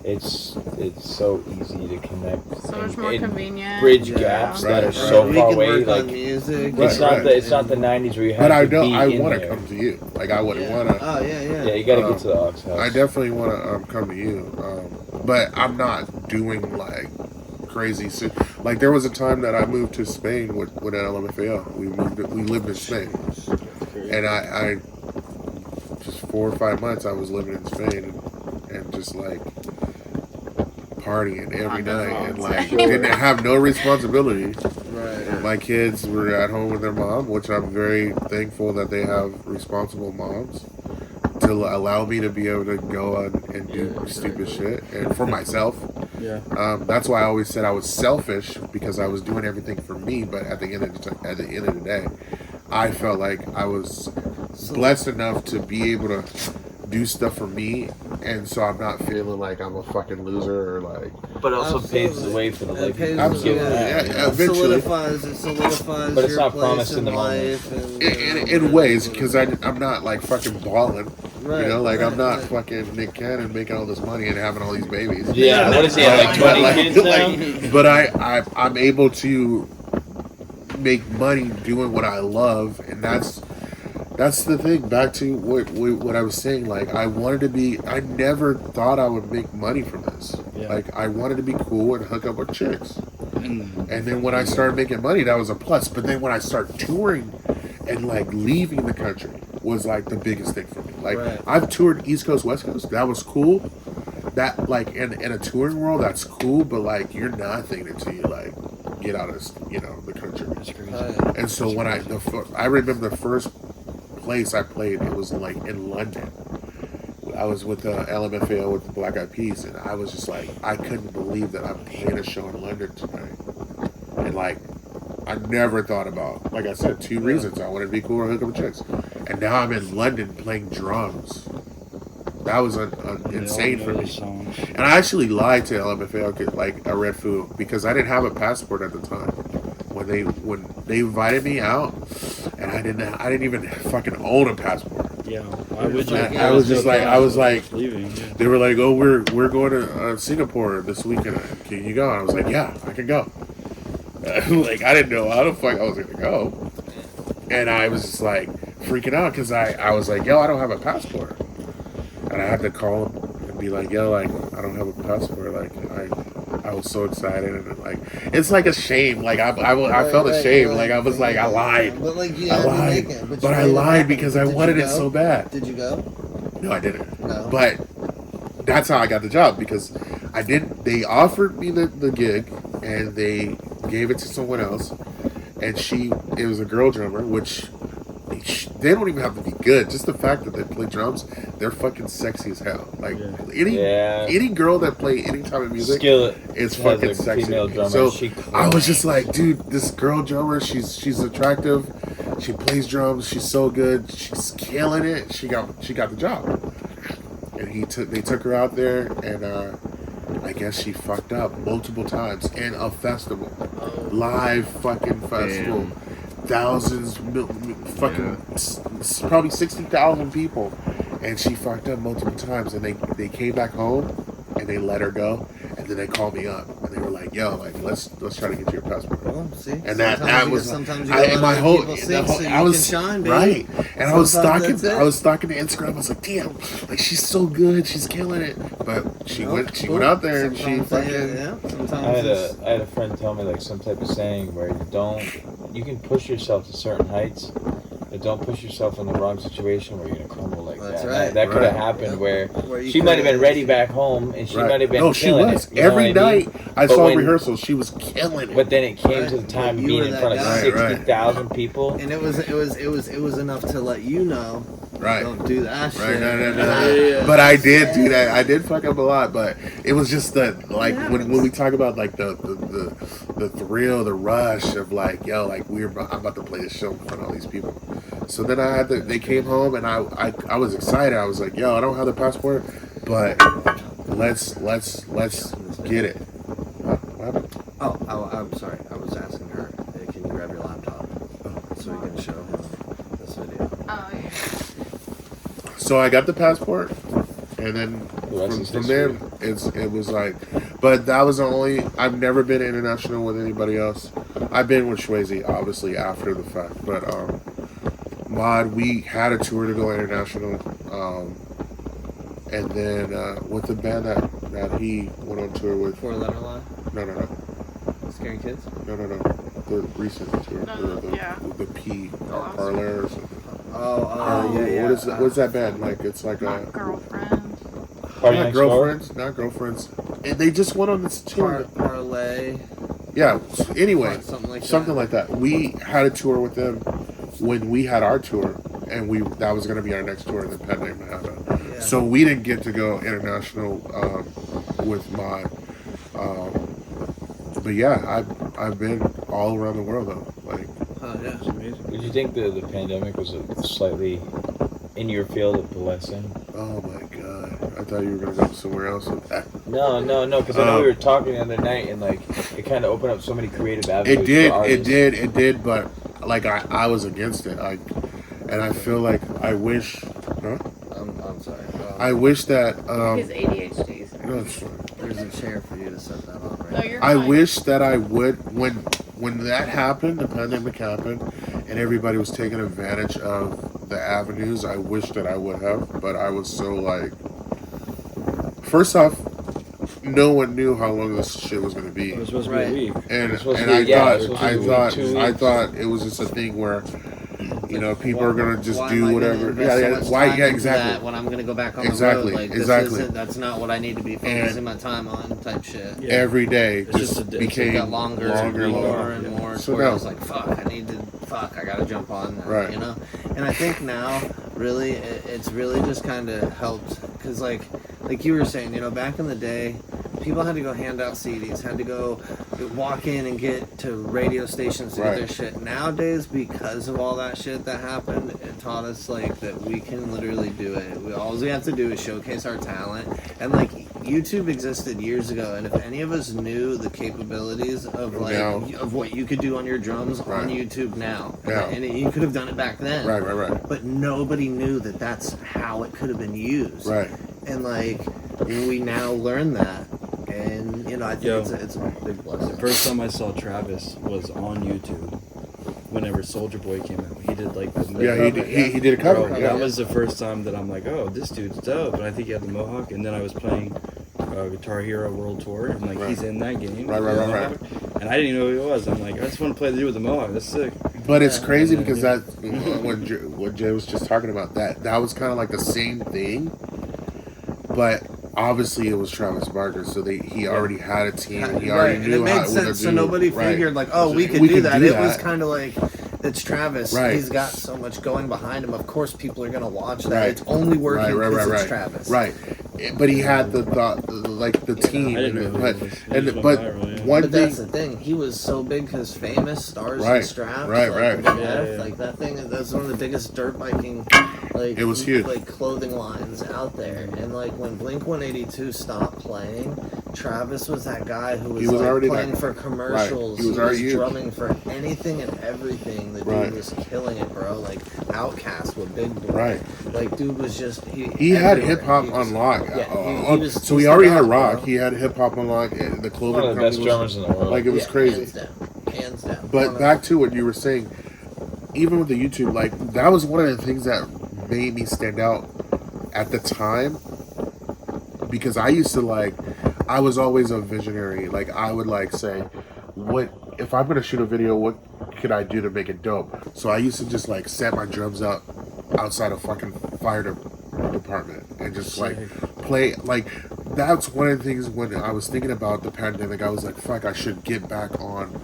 S4: it's so easy to connect.
S5: So much more convenient.
S4: Bridge gaps that are so
S2: we
S4: far
S2: can
S4: away.
S2: work
S4: Like
S2: on music.
S4: it's not the '90s where you have
S3: But I
S4: to
S3: don't.
S4: be
S3: I
S4: in
S3: want to
S4: there.
S3: come to you. Like I wouldn't want to.
S2: Oh yeah.
S4: Yeah, you gotta get to the aux house.
S3: I definitely want to come to you, but I'm not doing like crazy shit. Like there was a time that I moved to Spain with LMFAO. We lived in Spain, and I just 4 or 5 months I was living in Spain and just like partying every night and like didn't have no responsibility.
S2: Right.
S3: My kids were at home with their mom, which I'm very thankful that they have responsible moms to allow me to be able to go on and do stupid shit, and for myself.
S6: Yeah.
S3: That's why I always said I was selfish, because I was doing everything for me. But at the end of the day, I felt like I was blessed enough to be able to do stuff for me, and so I'm not feeling like I'm a fucking loser or like.
S4: But also
S2: Absolutely.
S4: paves the way for the life.
S3: Absolutely, yeah,
S2: It
S3: eventually.
S2: solidifies
S4: But it's
S2: your
S4: not
S2: place
S4: promised in the
S2: life
S4: moment.
S2: and,
S3: In ways, because I'm not like fucking balling.
S2: Right,
S3: You know, like I'm not
S2: right.
S3: fucking Nick Cannon making all this money and having all these babies.
S4: Yeah, what is he at, like 20 kids now?
S3: But I'm able to make money doing what I love, and that's the thing. Back to what I was saying. Like I never thought I would make money from this.
S6: Yeah.
S3: Like I wanted to be cool and hook up with chicks.
S6: And
S3: And then when I started making money, that was a plus. But then when I started touring and like leaving the country was like the biggest thing for me. Like
S2: Right.
S3: I've toured East Coast, West Coast. That was cool. That like in a touring world, that's cool. But like you're nothing until you like get out of the country.
S6: that's crazy.
S3: And so when I remember the first place I played, it was like in London. I was with LMFAO with the Black Eyed Peas, and I was just like, I couldn't believe that I'm playing a show in London tonight. And like, I never thought about, like I said, 2 reasons. I wanted to be cool and hook up with chicks. And now I'm in London playing drums. That was insane for me.
S6: Songs.
S3: And I actually lied to LMFAO, like I read food, because I didn't have a passport at the time. When they invited me out, and I didn't even fucking own a passport.
S6: Yeah. Why would you?
S3: I was like,
S6: leaving. Yeah.
S3: they were like, oh, we're going to Singapore this weekend. Can you go? And I was like, yeah, I can go. Like I didn't know how the fuck I was gonna go, and I was just like freaking out because I was like, yo, I don't have a passport, and I had to call him and be like, yo, like I don't have a passport. Like I was so excited, and like it's like a shame. Like I felt ashamed. Like I was like, I lied.
S2: But like you
S3: I
S2: had to
S3: lied,
S2: make it.
S3: but
S2: you
S3: I
S2: made it
S3: lied
S2: happen.
S3: because I
S2: Did
S3: wanted
S2: you
S3: it
S2: go?
S3: so bad.
S2: Did you go?
S3: No, I didn't.
S2: No.
S3: But that's how I got the job, because I didn't. They offered me the gig, and they gave it to someone else, and it was a girl drummer, which they don't even have to be good. Just the fact that they play drums, they're fucking sexy as hell. Like any girl that play any type of music
S4: Skillet
S3: is
S4: has
S3: fucking
S4: a
S3: sexy.
S4: female drummer.
S3: So
S4: She
S3: I was just like, dude, this girl drummer, she's attractive. She plays drums. She's so good. She's killing it. She got the job. And they took her out there, and I guess she fucked up multiple times in a festival, live fucking festival, thousands, probably 60,000 people, and she fucked up multiple times. And they came back home, and they let her go, and then they called me up, and they were like, "Yo, like let's try to get you your passport."
S2: Well, see,
S3: And that was
S2: sometimes you
S3: my whole.
S2: I was
S3: shine,
S2: baby.
S3: right, and I was stalking
S2: that's it.
S3: the Instagram. I was like, "Damn, like she's so good, she's killing it." But she went out there and she fucking.
S2: Sometimes
S4: I had a friend tell me like some type of saying where you can push yourself to certain heights, but don't push yourself in the wrong situation where you're gonna crumble like
S2: That's
S4: that.
S2: right.
S4: That could have
S3: Right.
S4: happened where
S2: you
S4: she might have been
S2: could've-
S4: ready back home and she might have been
S3: No, she
S4: killing
S3: was.
S4: it. You know
S3: Every
S4: what I mean?
S3: night I
S4: But
S3: saw
S4: when-
S3: rehearsals, she was killing it.
S4: But then it came to the
S2: Right.
S4: time of
S2: You
S4: being
S2: were
S4: in
S2: that
S4: front of
S2: guy.
S4: 60,000 people.
S2: And it was enough to let you know.
S3: Right.
S2: Don't do that shit.
S3: Right, no.
S2: Yeah.
S3: But I did do that. I did fuck up a lot, but it was just when we talk about like the thrill, the rush of like, yo, like I'm about to play this show in front of all these people. So then they came home and I was excited. I was like, yo, I don't have the passport, but let's get it. What happened?
S2: Oh, I'm sorry. I was asking her, hey, can you grab your laptop so we can show him this video?
S5: Oh, yeah.
S3: So I got the passport, and then from there, it was like, but that was the only. I've never been international with anybody else. I've been with Shwazy, obviously after the fact, but Mod, we had a tour to go international, and then with the band that he went on tour with.
S2: 4-letter line?
S3: No.
S2: Scaring kids?
S3: No. The recent tour, the P Parlor or something.
S2: Yeah.
S3: What's that band like? It's like
S5: Not girlfriend.
S3: not girlfriends. And they just went on this tour.
S2: Parlay.
S3: Yeah. Anyway,
S2: Something like that.
S3: We had a tour with them when we had our tour, and that was going to be our next tour. And the pandemic happened, so we didn't get to go international with Mod. But yeah, I've been all around the world though. Like,
S2: Oh, yeah.
S6: It's amazing.
S4: Would you think the pandemic was a slightly, in your field, a blessing?
S3: oh my god, I thought you were going to go somewhere else with that.
S4: No, because I know we were talking the other night and like it kind of opened up so many creative avenues.
S3: It
S4: for artists.
S3: did, but like I was against it. And I feel like I wish. Huh?
S2: I'm sorry.
S3: I wish that.
S5: His ADHD. Sorry.
S3: No, it's fine.
S2: There's a chair for you to set that on right
S5: No, you're
S3: I
S5: fine.
S3: wish that I would when that happened, the pandemic happened, and everybody was taking advantage of the avenues. I wish that I would have, but I was so like. First off, no one knew how long this shit was going to be,
S6: It was supposed to be
S2: Right.
S6: a week.
S3: and
S4: It's supposed to
S3: I
S4: be- yeah, it's
S3: thought
S4: supposed to be 2
S3: I
S4: weeks.
S3: thought it was just a thing where. People are gonna just
S2: Why am I
S3: do
S2: gonna
S3: whatever.
S2: invest so much time into
S3: Exactly.
S2: that when I'm gonna go back on
S3: Exactly,
S2: the road, like
S3: exactly.
S2: that's not what I need to be focusing my time on, type shit.
S6: Yeah.
S3: Every day
S6: It's just
S3: just
S6: a-
S3: became
S2: It got longer and more and more.
S3: So
S2: where I
S3: now-
S2: was like, I gotta jump on that,
S3: Right.
S2: you know? And I think now, really, it's really just kind of helped, because like you were saying, back in the day, people had to go hand out CDs, had to go walk in and get to radio stations to
S3: Right.
S2: get their shit. Nowadays, because of all that shit that happened, it taught us like that we can literally do it. All we have to do is showcase our talent. And like YouTube existed years ago, and if any of us knew the capabilities of like
S3: Now.
S2: of what you could do on your drums
S3: Right.
S2: on YouTube now,
S3: Yeah.
S2: and you could have done it back then.
S3: Right.
S2: But nobody knew that that's how it could have been used.
S3: Right.
S2: And like we now learn that, and I think
S6: Yo.
S2: it's a big blessing.
S6: The first time I saw Travis was on YouTube. Whenever Soldier Boy came out, he did like the
S3: Yeah, he did a cover.
S6: Bro,
S3: yeah.
S6: that was the first time that I'm like, oh, this dude's dope. And I think he had the Mohawk. And then I was playing Guitar Hero World Tour. And like,
S3: Right.
S6: he's in that game.
S3: Right.
S6: And I didn't even know who he was. I'm like, I just want to play the dude with the Mohawk. That's sick.
S3: But it's crazy
S6: Yeah.
S3: because that what Jay was just talking about, that was kind of like the same thing, but obviously it was Travis Barker, so he already had a team. And he already
S2: and
S3: knew
S2: it made
S3: how
S2: sense. So
S3: do.
S2: nobody
S3: Right.
S2: figured like, oh, we could
S3: We
S2: do
S3: could
S2: that.
S3: do
S2: It was
S3: that.
S2: kind of like it's Travis.
S3: Right.
S2: He's got so much going behind him. Of course, people are gonna watch that.
S3: Right.
S2: It's only working because it's
S3: right.
S2: Travis.
S3: Right. But he had the thought, like the team,
S6: I didn't know
S3: but
S6: who it was.
S3: and
S6: It was
S3: but
S6: viral, yeah.
S3: one
S2: But
S3: thing.
S2: that's the thing. He was so big because famous stars
S3: Right,
S2: and straps.
S3: right,
S2: like,
S3: right.
S2: Jeff,
S6: Yeah.
S2: like that thing. That's one of the biggest dirt biking, like
S3: It was huge.
S2: like clothing lines out there. And like when Blink 182 stopped playing, Travis was that guy who was,
S3: He was
S2: like,
S3: already
S2: playing
S3: that-
S2: for commercials.
S3: Right. He was already huge.
S2: drumming for anything and everything. The dude
S3: Right.
S2: was killing it, bro. Like Outkast with Big Boy.
S3: Right.
S2: Like dude was just
S3: He had
S2: everywhere.
S3: hip hop
S2: He was-
S3: on lock.
S2: Yeah,
S3: So he already had rock. He had hip hop on lock. The clothing
S4: One of the best
S3: company
S4: drummers in the world.
S3: like it was
S2: Yeah,
S3: crazy.
S2: Hands down. Hands down.
S3: But back to what you were saying, even with the YouTube, like that was one of the things that made me stand out at the time, because I used to I was always a visionary. Like I would say, what if I'm gonna shoot a video? What could I do to make it dope? So I used to just set my drums up outside of fucking fire department and just play that's one of the things when I was thinking about the pandemic. I was like, fuck, I should get back on.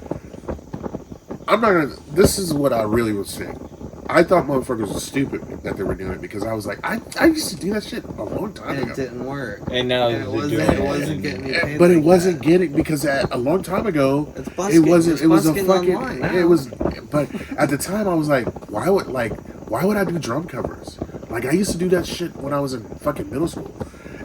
S3: I'm not gonna. This is what I really was saying. I thought motherfuckers were stupid that they were doing it because I was like, I used to do that shit a long time
S2: And
S3: ago.
S2: it didn't work.
S4: And now
S2: And
S4: they're
S2: it
S4: doing
S2: wasn't getting me paid.
S3: But it
S2: like
S3: wasn't
S2: that.
S3: getting because a long time ago
S2: It's
S3: it
S2: busking.
S3: wasn't.
S2: It's
S3: It was a
S2: busking
S3: fucking.
S2: online now.
S3: It was. But at the time I was like, why would I do drum covers? Like I used to do that shit when I was in fucking middle school.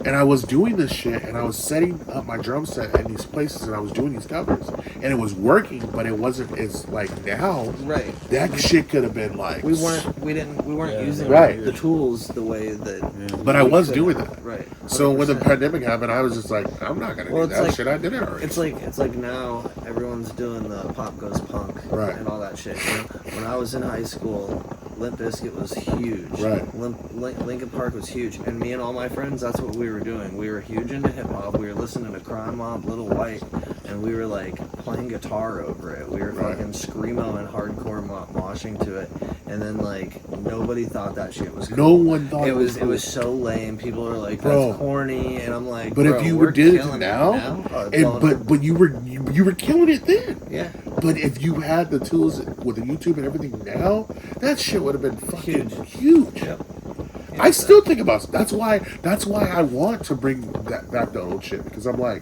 S3: And I was doing this shit, and I was setting up my drum set in these places, and I was doing these covers, and it was working, but it wasn't as now.
S2: Right.
S3: That shit could have been like.
S2: We weren't using
S3: Right.
S2: the tools the way that.
S3: But I was
S2: could
S3: doing
S2: have.
S3: that.
S2: Right.
S3: So when the
S2: 100%.
S3: pandemic happened, I was just like, I'm not gonna
S2: Well,
S3: do
S2: it's
S3: that
S2: like-
S3: shit. I did it already.
S2: It's like now everyone's doing the pop goes punk
S3: Right.
S2: and all that shit. You know? When I was in high school, Limp Bizkit was huge.
S3: Right.
S2: Linkin Park was huge, and me and all my friends, that's what we were doing. We were huge into hip hop. We were listening to Crime Mob, Little White, and we were playing guitar over it. We were
S3: Right.
S2: fucking screamo and hardcore moshing to it, and then nobody thought that shit was cool.
S3: No one thought
S2: it was.
S3: cool.
S2: It was so lame. People are like,
S3: Bro.
S2: "That's corny," and I'm like,
S3: But
S2: bro,
S3: if you
S2: we're
S3: did it
S2: killing
S3: now,
S2: Oh, it's blowing up.
S3: but you were killing it then.
S2: Yeah.
S3: But if you had the tools with the YouTube and everything now, that shit would have been fucking huge.
S2: Yep.
S3: I still think about it. That's why I want to bring that back to old shit, because I'm like,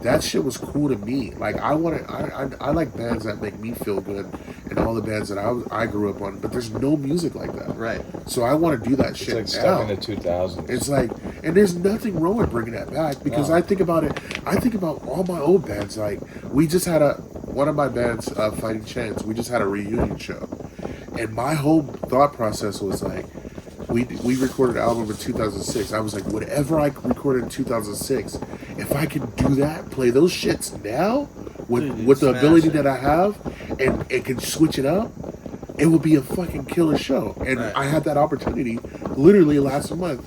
S3: that shit was cool to me. Like I like bands that make me feel good, and all the bands that I grew up on. But there's no music like that.
S2: Right.
S3: So I want to do that
S4: It's
S3: shit
S4: like
S3: now.
S4: stuck in the 2000s.
S3: It's like, and there's nothing wrong with bringing that back, because
S4: No.
S3: I think about it. I think about all my old bands. Like we just had one of my bands, Fighting Chance. We just had a reunion show, and my whole thought process was like, we recorded an album in 2006. I was like, whatever I recorded in 2006, if I can do that, play those shits now with
S2: Dude,
S3: with the
S2: smash
S3: ability
S2: it.
S3: that I have, and it can switch it up, it would be a fucking killer show. And
S2: Right.
S3: I had that opportunity literally last month.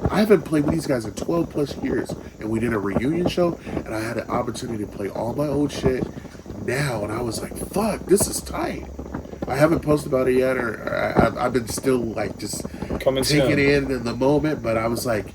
S3: I haven't played with these guys in 12 plus years, and we did a reunion show, and I had an opportunity to play all my old shit now, and I was like, fuck, this is tight. I haven't posted about it yet, or I've been still just
S4: Coming
S3: taking
S4: soon.
S3: it in the moment, but I was like,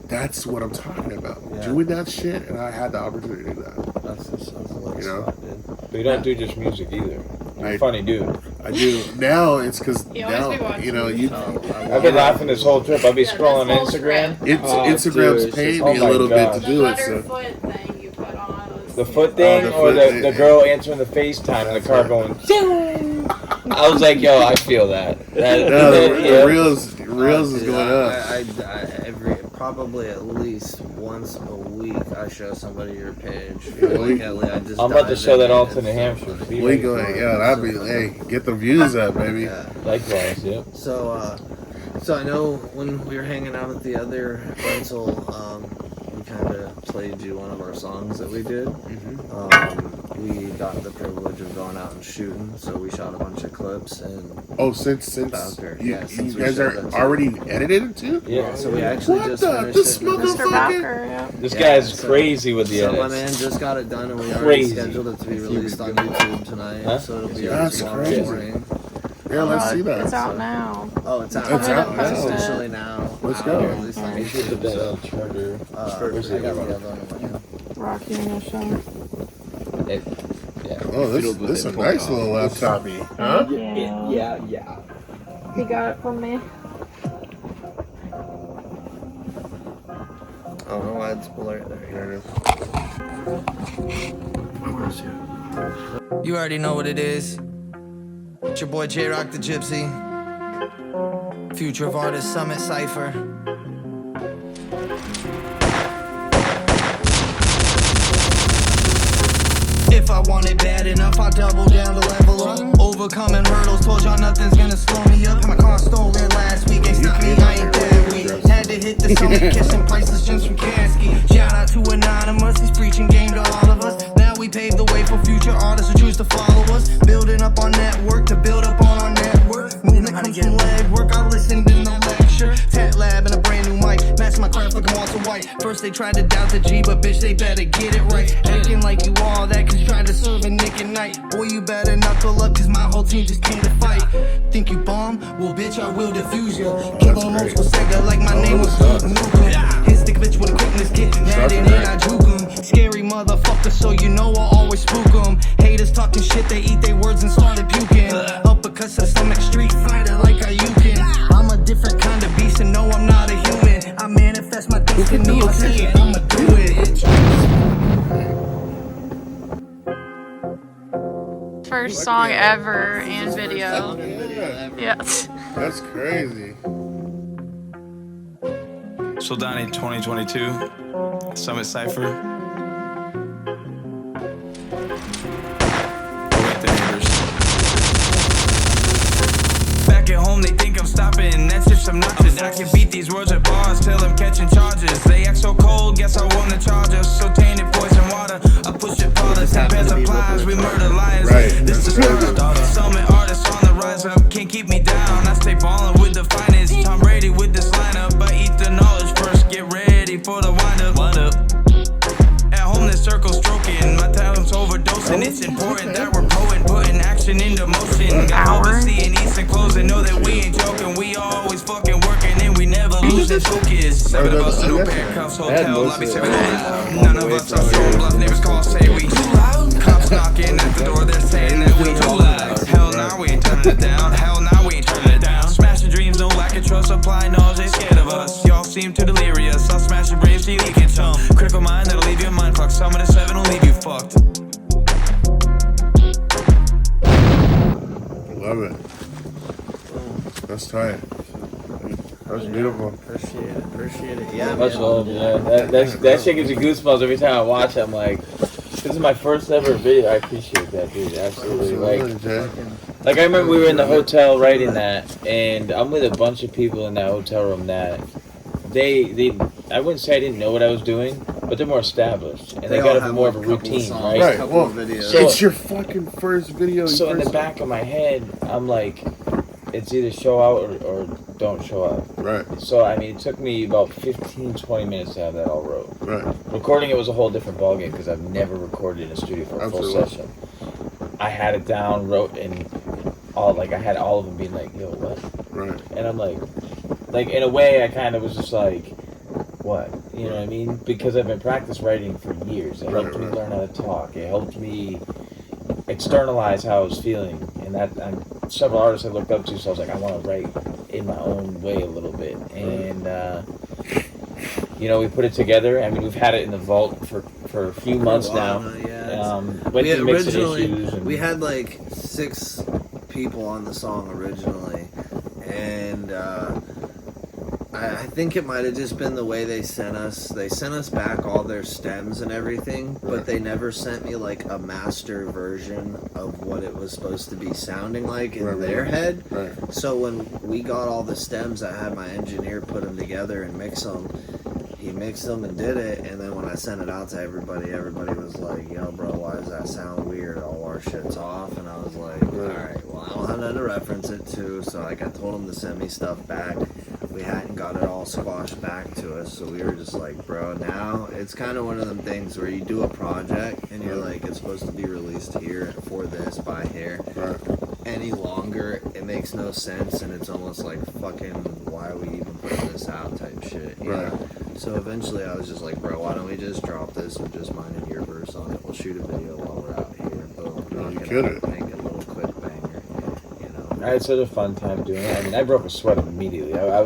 S3: that's what I'm talking about.
S2: Yeah.
S3: Doing that shit, and I had the opportunity to do that.
S2: That's a lit
S3: You know?
S2: spot, dude.
S4: But you don't do just music either. You're
S3: I-
S4: a funny dude.
S3: I do. Now it's because
S5: You always be
S3: now,
S5: watching.
S3: you know, you
S4: I've been laughing this whole trip. I'll be
S5: Yeah,
S4: scrolling
S5: this whole
S4: Instagram.
S5: trip.
S3: Instagram's
S4: dude,
S3: paying
S4: oh
S3: me a
S4: my
S3: little bit
S4: gosh.
S3: to
S5: The
S3: do it. So.
S5: butterfoot thing you put on was
S4: The foot thing,
S3: the
S4: or
S3: foot-
S4: the girl answering the FaceTime in the car going, "Zoom." I was like, yo, I feel that.
S3: No, the
S4: yeah.
S3: reels is
S2: Dude,
S3: going up.
S2: I probably at least once a week I show somebody your page.
S3: Really?
S2: I just
S4: I'm about to
S2: dive
S4: show that
S2: in
S4: all
S2: and
S4: to New
S2: stuff.
S4: Hampshire. Be
S3: We
S4: ready
S3: going,
S4: for it.
S3: yeah, that'd be, hey, get the views up, baby.
S2: Yeah.
S4: Likewise, yep.
S2: So I know when we were hanging out at the other rental, we kind of played you one of our songs that we did. We got the privilege of going out and shooting, so we shot a bunch of clips and
S3: Oh, since
S2: Bouker,
S3: you,
S2: yeah, since
S3: you
S2: we
S3: guys
S2: showed
S3: are
S2: that too.
S3: already edited it too?
S4: Yeah.
S2: so we actually
S3: What
S2: just
S3: the-
S2: finished
S3: this
S2: it. We just-
S5: Mr. Bouker, yeah.
S4: This
S2: Yeah,
S4: guy's
S2: so-
S4: crazy with the
S2: So my
S4: edits.
S2: man just got it done, and we already
S4: Crazy.
S2: scheduled it to be released on YouTube tonight.
S4: Huh?
S2: So it'll be
S3: That's
S2: out tomorrow
S3: crazy.
S2: morning.
S3: Yeah, let's see
S5: It's
S3: that.
S5: out now.
S2: Oh, it's out.
S3: It's out
S2: It's
S3: now.
S2: officially now.
S3: Let's
S2: out,
S3: go.
S2: at least on
S4: Make sure to put
S2: YouTube.
S4: that on charger.
S2: I
S4: Where's
S2: got
S4: the
S2: the
S4: other
S2: other one in my hand.
S5: Rocky Initial.
S4: Yeah.
S3: Oh, this
S6: Filled with
S3: is a
S6: info
S3: nice
S6: now.
S3: little laptopy, huh?
S4: Yeah.
S5: He got it from me.
S2: I don't know why it's blurred there.
S3: There it is.
S1: You already know what it is. It's your boy Jrock the Gypsy. Future of Artists Summit Cypher. If I want it bad enough, I'll double down to level up. Overcoming hurdles, told y'all nothing's gonna slow me up. My car stolen last week, ain't stop me, I ain't that weak. Had to hit the summit, kissing priceless gems from Kasky. Shout out to Anonymous, he's preaching game to all of us. Now we pave the way for future artists who choose to follow us. Building up our network to build up on our network. Movement comes from leg work, I listened in the lecture. Tat lab and a brand new mic, match my craft like I'm Walter White. First they tried to doubt the G, but bitch they better get it right. Acting like you all that, cause trying to serve a Nick at night. Boy, you better knuckle up, cause my whole team just came to fight. Think you bomb? Well, bitch, I will defuse you. Kill on multiple Sega like my name was Nukem. Hit stick bitch with a quickness, get mad and then I juke 'em. Scary motherfucker, so you know I always spook 'em. Haters talking shit, they eat their words and started puking. Uppercuts to the stomach, street fighter like I can. I'm a different kind of beast and no, I'm not a human. I manifest my destiny, I say it, I'ma do it.
S5: First song ever and video.
S3: Yeah.
S5: Yeah.
S3: That's crazy.
S1: Soldani 2022. Summit Cypher. Wait, the neighbors. Back at home, they think I'm stopping. That's if I'm not. I can beat these words at bars till I'm catching charges. They act so cold, guess I won the charges. So tainted poison water. I push it farther. Pairs supplies, we murder lions.
S3: Right.
S1: This is Summit artists on the rise up. Can't keep me down. I stay ballin' with the finest. Tom Brady with this lineup. I eat the knowledge first. Get ready for the wind up. At home, this circle stroking. My talent's overdosing. It's important that we're potent, putting action into motion. Got all the C and East and clothes and know that we ain't joking. We always fucking working and we never lose this focus. 7 of us in no handcuffs, hotel lobby 7 None of us are showing bluff. Neighbors call, say we too loud. Cops knocking at the door, they're saying that we too loud. Hell nah, we ain't turning it down. Hell nah, we ain't turning it down. Smashing dreams, no lack of trust. Supply knowledge, they scared of us. Y'all seem too delirious. I'll smash your brains till you leak it some. Critical mind that'll leave your mind fucked. Some of the 7 will leave you fucked.
S3: Love it. That's tight. That was beautiful.
S2: Appreciate it. Yeah,
S4: Much love, yeah. That shit gives you goosebumps every time I watch it. I'm like, this is my first ever video. I appreciate that, dude. Absolutely. Like I remember we were in the hotel writing that, and I'm with a bunch of people in that hotel room that they I wouldn't say I didn't know what I was doing, but they're more established, and they got
S2: all
S4: more
S2: have
S4: of a
S2: a couple
S4: routine,
S2: songs,
S4: right?
S3: Right.
S2: couple
S3: Well,
S2: of videos.
S4: So-
S3: it's your fucking first video.
S4: So in the
S3: first-
S4: back of my head, I'm like, it's either show out or don't show out.
S3: Right.
S4: So, I mean, it took me about 15, 20 minutes to have that all wrote.
S3: Right.
S4: Recording it was a whole different ballgame because I've never recorded in a studio for a full
S3: Absolutely.
S4: session. I had it down, wrote, and all, like, I had all of them being like, yo, what?
S3: Right.
S4: And I'm like, in a way, I kind of was just like, what? You know what I mean? Because I've been practice writing for years. It helped me learn how to talk. It helped me externalize how I was feeling. And that, several artists I looked up to, so I was like, I want to write in my own way a little bit. And, you know, we put it together. I mean, we've had it in the vault for a few months now. Went through mixing issues.
S2: We had like 6 people on the song originally, and I think it might have just been the way they sent us. They sent us back all their stems and everything, but they never sent me like a master version of what it was supposed to be sounding like in their head.
S3: Right.
S2: So when we got all the stems, I had my engineer put them together and mix them. He mixed them and did it, and then when I sent it out to everybody was like, yo bro, why does that sound weird? All our shit's off. And I was like, alright, well I don't have nothing to reference it to, so like I told him to send me stuff back. We hadn't got it all squashed back to us, so we were just like, bro, now it's kind of one of them things where you do a project and you're like, it's supposed to be released here for this by here.
S3: Right.
S2: Any longer, it makes no sense, and it's almost like fucking, why are we even putting this out type shit, you know? So eventually I was just like, bro, why don't we just drop this with just mine and your verse on it? We'll shoot a video while we're out here. Boom. You know
S3: killed it.
S2: Make a little quick banger, you know.
S4: I had such a fun time doing it. I mean, I broke a sweat immediately. I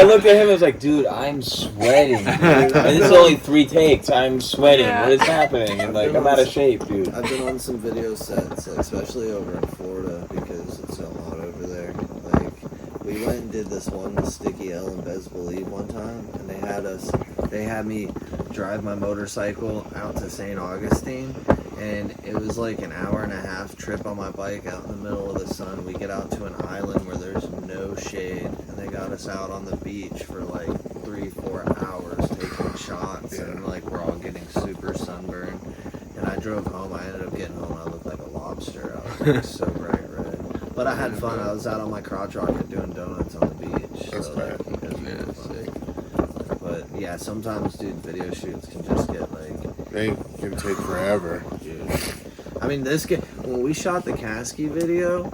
S4: looked at him. I was like, dude, I'm sweating. Dude. And this is only 3 takes. I'm sweating.
S5: Yeah.
S4: What is happening? And like, I'm out of shape, dude.
S2: I've been on some video sets, like, especially over in Florida because it's so hot over there. Like, we went and did this one with Sticky L and Bez Believe one time, and they had me drive my motorcycle out to St. Augustine, and it was like an hour and a half trip on my bike out in the middle of the sun. We get out to an island where there's no shade, and they got us out on the beach for like 3-4 hours taking shots, and like we're all getting super sunburned. And I drove home. I ended up getting home. I looked like a lobster. I was like, so bright red. But I had fun. I was out on my crotch rocket doing donuts on the beach.
S3: That's
S2: So,
S3: bad.
S2: like, it was really fun. But yeah, sometimes, dude, video shoots can just get like.
S3: They can take forever.
S2: Dude. I mean, when we shot the Kasky video,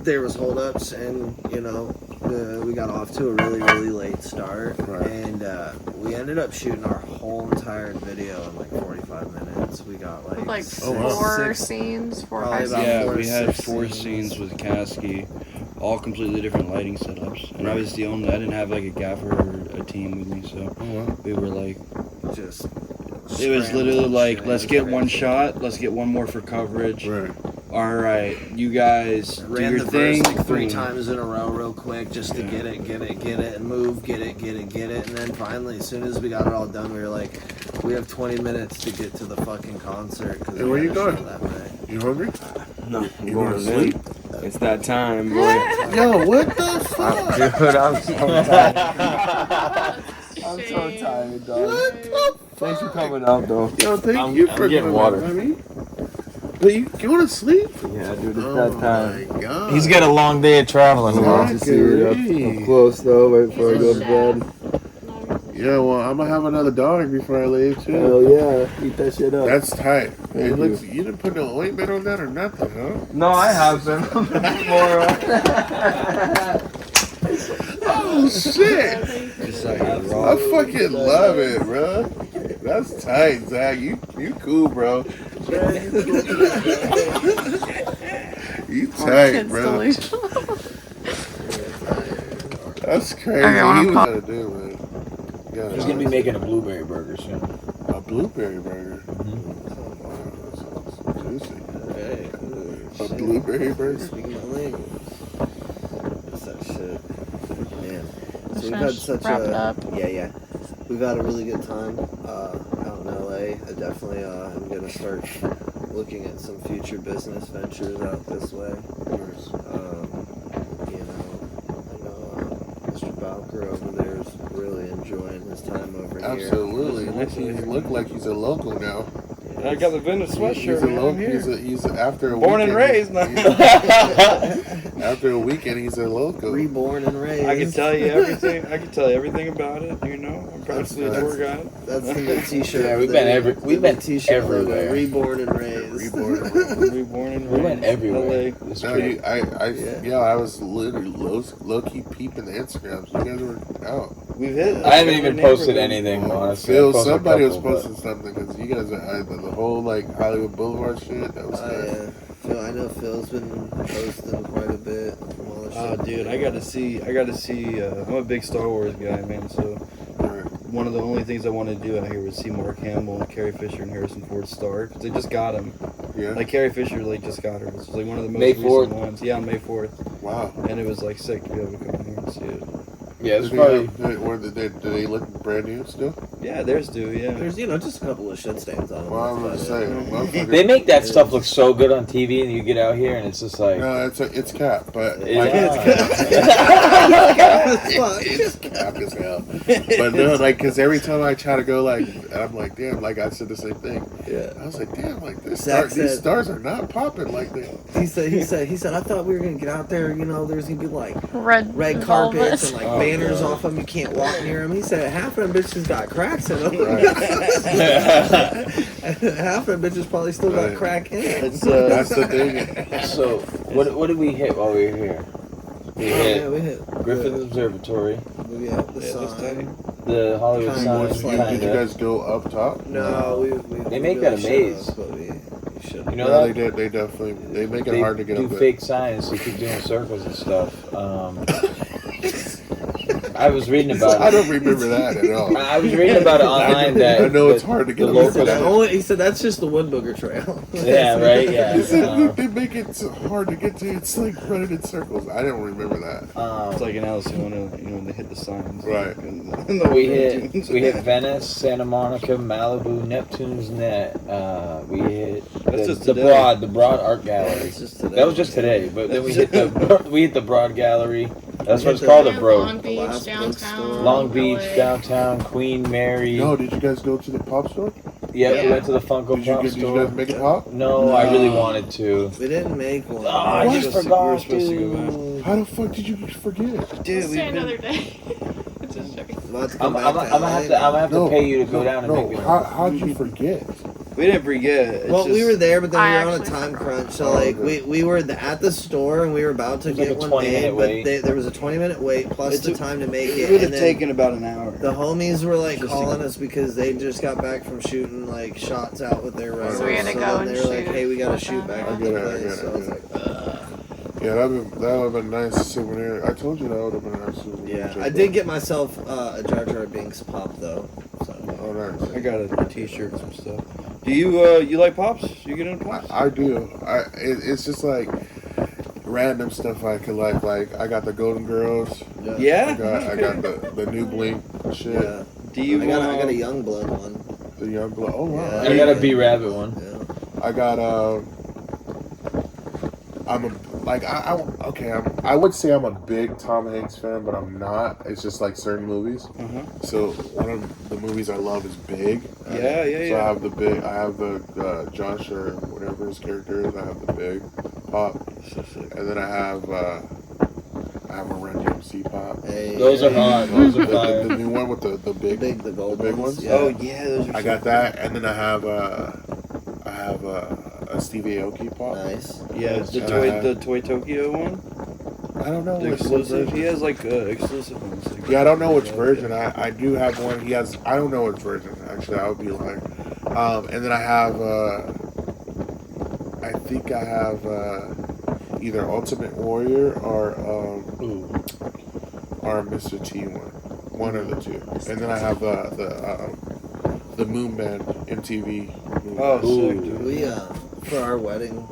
S2: there was holdups, and you know, we got off to a really, really late start,
S3: Right.
S2: and we ended up shooting our whole entire video in like 45 minutes. We got like
S5: four scenes, 4 or 5
S2: Probably
S5: scenes.
S2: about
S6: Yeah, we had
S2: 6
S6: 4 scenes with Kasky, all completely different lighting setups, and I was the only. I didn't have like a gaffer or a team with me, so we were like,
S2: just.
S6: it was literally like, let's get one shot, let's get one more for coverage.
S3: Right.
S6: All right, you guys do
S2: Ran
S6: your
S2: the
S6: thing.
S2: verse like 3
S6: Boom.
S2: times in a row real quick just to get it, and move, get it. And then finally, as soon as we got it all done, we were like, we have 20 minutes to get to the fucking concert. Cause
S3: Hey, where you going?
S2: that night.
S3: You hungry?
S7: No, I'm
S3: You
S7: going
S3: wanna
S7: to sleep. It's that time, boy.
S3: Yo, what the fuck?
S7: Dude, I'm so tired. I'm so tired, dog. Thanks for coming out, though.
S3: Yo, thank
S7: I'm-
S3: you
S7: I'm
S3: for
S7: getting
S3: coming,
S7: water.
S3: honey. But you want to sleep?
S7: Yeah, dude, it's
S3: Oh
S7: that time.
S3: my god.
S4: He's got a long day of traveling.
S7: I want to see it up close, though, right before I go to bed.
S3: Yeah, well, I'm gonna have another dog before I leave too.
S7: Hell yeah, eat that shit up.
S3: That's tight.
S7: Thank
S3: It looks. You didn't put no ointment on that or nothing, huh?
S7: No, I have been. More.
S3: Oh shit!
S6: Just like
S3: I
S6: raw.
S3: fucking love it, bro. That's tight, Zach. You cool, bro. You tight,
S5: Kids
S3: bro.
S5: delusional.
S3: That's crazy.
S5: Okay, well,
S3: He
S5: I'm
S3: was
S5: pop-
S3: gonna do, man.
S4: He's gonna be making a blueberry burger soon.
S3: a blueberry burger. Juicy.
S2: Hey,
S3: A blueberry burger.
S2: Speaking my language. What's that shit? Man. So
S5: Let's
S2: we've had
S5: finish-
S2: such
S5: wrap it
S2: a
S5: up.
S2: yeah. We've had a really good time out in LA. I definitely am gonna start looking at some future business ventures out this way. You know, I know Mr. Bouker over there is really enjoying his time over here.
S3: Absolutely. He look like he's a local now.
S6: I got the vintage
S3: He's
S6: sweatshirt,
S3: a
S6: man.
S3: local.
S6: I'm here.
S3: He's after a
S6: Born and
S3: weekend,
S6: raised.
S3: After a weekend, he's a local.
S2: Reborn and raised.
S6: I can tell you everything. I can tell you everything about it. You know, I'm practically a
S3: That's-
S6: tour guide.
S2: That's the new T-shirt.
S4: Yeah, we've
S2: the
S4: been
S2: new-
S4: every-
S2: the
S4: we've
S2: new
S4: been
S2: T-shirt logo,
S4: everywhere.
S2: Reborn and raised.
S3: Reborn and
S6: Reborn and
S4: We went
S6: raised.
S4: everywhere.
S6: LA.
S4: This
S3: No,
S4: trip.
S3: I was literally low key peeping the Instagrams. You guys were out.
S6: We've hit.
S4: I haven't even
S6: every
S4: posted
S6: neighborhood.
S4: anything, honestly.
S3: Phil,
S4: I posted a
S3: somebody was
S4: couple, but-
S3: posting something because you guys are the whole like Hollywood Boulevard shit. That was
S2: Oh
S3: good.
S2: yeah. Phil, I know Phil's been posting quite a bit from all the shit.
S6: Oh, dude, I gotta see. I'm a big Star Wars guy, man. So
S3: Right.
S6: one of the only things I wanted to do out here was see Mark Hamill and Carrie Fisher and Harrison Ford's star. 'Cause they just got him.
S3: Yeah.
S6: Like Carrie Fisher, like just got her. This was like one of the most
S4: May
S6: recent
S4: 4th.
S6: ones. Yeah, on May 4th,
S3: Wow.
S6: and it was like sick to be able to come here and see it.
S4: Yeah, it's
S3: Did
S4: probably.
S3: do they look brand new still?
S6: Yeah, theirs do. Yeah.
S2: There's just a couple of shit stains on them.
S3: Well, I'm gonna
S2: that's
S3: say,
S2: about it.
S3: motherfucker-
S4: They make that stuff look so good on TV, and you get out here, and it's just like.
S3: No, it's cap, but
S4: It
S3: like,
S4: is.
S3: it's cap as hell. But no, like, cause every time I try to go, like, I'm like, damn, like I said the same thing.
S2: Yeah.
S3: I was like, damn, like
S2: Zach
S3: these
S2: said-
S3: stars are not popping like they.
S2: He said, I thought we were gonna get out there, you know, there's gonna be like
S5: Red
S2: carpets and
S5: velvet.
S2: like
S4: Oh,
S2: banners
S4: God.
S2: off them. You can't walk near them. He said half of them bitches got cracks in them.
S3: Right.
S2: Half of them bitches probably still got
S3: Right.
S2: crack in it.
S6: It's
S3: That's the thing.
S4: So, what did we hit while we were here? We
S2: Yeah,
S4: hit
S2: we hit
S4: Griffith Observatory.
S2: Yeah, the
S6: Yeah, that's
S2: sign.
S6: tight.
S4: the Hollywood
S2: Kinda
S4: sign.
S2: looks like-
S3: Did you
S4: Kinda.
S3: guys go up top?
S2: No, we
S4: They make
S2: really
S4: that a maze.
S2: should've, but we should.
S4: You know
S3: No,
S4: that?
S3: they did. They definitely. They make it
S4: They
S3: hard to get
S4: do
S3: up there.
S4: fake signs, so you keep doing circles and stuff. I was reading about
S3: I
S4: it.
S3: don't remember that at all.
S4: I was reading about it online that
S3: I know it's
S4: that
S3: hard to get
S4: the
S3: up
S2: He said,
S3: there.
S4: local.
S2: he said that's just the Wood Booger Trail.
S4: Yeah, right. Yeah.
S3: They said they make it so hard to get to. It's like running in circles. I don't remember that.
S6: It's like in Alice in Wonderland, you know, when they hit the signs.
S3: Right.
S6: And the
S4: We
S6: tunes.
S4: hit Venice, Santa Monica, Malibu, Neptune's Net. We hit
S6: That's just
S4: the
S6: today.
S4: Broad Art Gallery.
S2: It's just today.
S4: That was just today, but then we hit the Broad Gallery. That's what it's
S2: hit
S4: called,
S2: the-
S4: a
S5: Yeah,
S4: Broad.
S5: Long Beach,
S2: last
S5: downtown.
S2: bookstore.
S4: Long Beach,
S5: LA.
S4: downtown, Queen Mary.
S3: No, did you guys go to the pop store?
S4: Yeah, we
S5: Yeah.
S4: went to the Funko
S3: Did you,
S4: Pop
S3: did you
S4: store.
S3: guys make it pop?
S4: No, I really wanted to.
S2: We didn't make one.
S4: Oh, I
S3: What?
S4: just
S6: We were
S4: forgot
S6: supposed to go back.
S4: to.
S3: How the fuck did you forget?
S6: Dude,
S5: Let's
S6: we've
S5: say another
S6: been,
S5: day. Just joking.
S2: We'll have to
S4: I'm
S2: come
S4: gonna
S2: back
S4: have to. I'm gonna have to
S3: No,
S4: pay you to go down and
S3: no,
S4: make it.
S3: how'd you forget?
S6: we didn't forget. It's
S2: Well, we
S6: just-
S2: were there, but then
S5: I
S2: we were on a
S5: actually
S2: time
S5: forgot.
S2: crunch. So,
S3: Oh,
S2: like,
S3: okay.
S2: we were at the store and we were about to
S4: It was
S2: get
S4: like a
S2: one
S4: 20-minute
S2: made, but
S4: wait.
S2: there was a 20-minute wait plus
S6: It
S2: the
S6: took-
S2: time to make
S6: It
S2: it.
S6: would
S2: And
S6: have
S2: then
S6: taken about an hour.
S2: the homies were like
S6: Just to
S2: calling
S6: go.
S2: us because they just got back from shooting like shots out with their rifles.
S3: So we had to
S2: so
S5: go
S2: then
S5: and
S2: they were like,
S5: shoot
S2: "Hey, we gotta
S5: with
S2: shoot
S5: them.
S2: back
S5: I
S2: at
S3: get
S2: the
S3: it, I
S2: place."
S3: get it,
S2: So I was
S3: yeah.
S2: like, "Ugh."
S3: Yeah, that would have been a nice souvenir. I told you that would have been a nice souvenir.
S2: Yeah, I did get myself a Jar Jar Binks pop though. So.
S3: Oh, nice.
S6: I got a t-shirt and some stuff. Do you like pops? You get into pops?
S3: I do. It's just like random stuff I collect. Like I got the Golden Girls.
S6: Yeah?
S3: I got the new Blink shit.
S2: Yeah.
S6: Do you?
S2: I got a Young Blood one.
S3: The Young Blood. Oh wow.
S2: Yeah.
S4: I got a B Rabbit one.
S2: Yeah.
S3: I got I would say I'm a big Tom Hanks fan, but I'm not. It's just like certain movies.
S6: Uh-huh.
S3: So one of the movies I love is Big.
S6: Yeah, yeah,
S3: So
S6: yeah.
S3: I have the Josh or whatever his character is. I have the Big pop,
S6: So sick.
S3: and then I have a Run DMC pop.
S2: Hey,
S4: Those are hot. Those
S3: The,
S4: are fire.
S3: the new one with the big.
S2: the gold
S3: big
S2: ones.
S3: ones?
S2: Yeah.
S6: Oh yeah, those are.
S3: I got that, and then I have a Stevie Aoki pop.
S2: Nice.
S6: Yeah, the Toy Tokyo one.
S3: I don't know
S6: The
S3: which
S6: exclusive. He
S3: version.
S6: has like exclusive ones. Like,
S3: Yeah, I don't know which version. I do have one. He has. I don't know which version. Actually, I would be lying. And then I have. I think I have either Ultimate Warrior or Mr. T one. One of the two. And then I have the Moon Band MTV. Moon
S6: Oh,
S3: Band.
S6: sick,
S4: Ooh.
S6: dude.
S2: We for our wedding,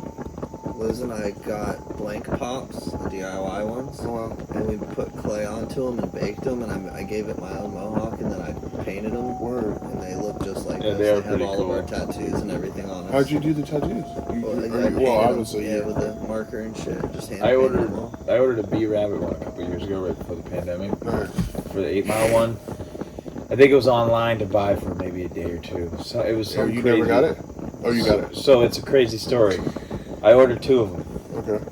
S2: Liz and I got blank pops, the DIY ones,
S3: Oh, wow.
S2: and we put clay onto them and baked them, and I gave it my own mohawk, and then I painted them,
S3: Word.
S2: and they look just like
S4: Yeah,
S2: us.
S4: they are
S2: have
S4: pretty
S2: all
S4: cool.
S2: of our tattoos and everything on us.
S3: How'd you do the tattoos?
S2: Well, I painted them,
S3: obviously,
S2: yeah, with a marker and shit. Just hand
S4: I
S2: painted
S4: ordered
S2: them all.
S4: I ordered a B Rabbit one a couple years ago, right before the pandemic,
S3: Nice.
S4: for the 8 Mile one. I think it was online to buy for maybe a day or two. So it was
S3: Oh,
S4: some
S3: you
S4: crazy.
S3: never got it? Oh, you got it.
S4: So it's a crazy story. I ordered 2 of them.
S3: Okay.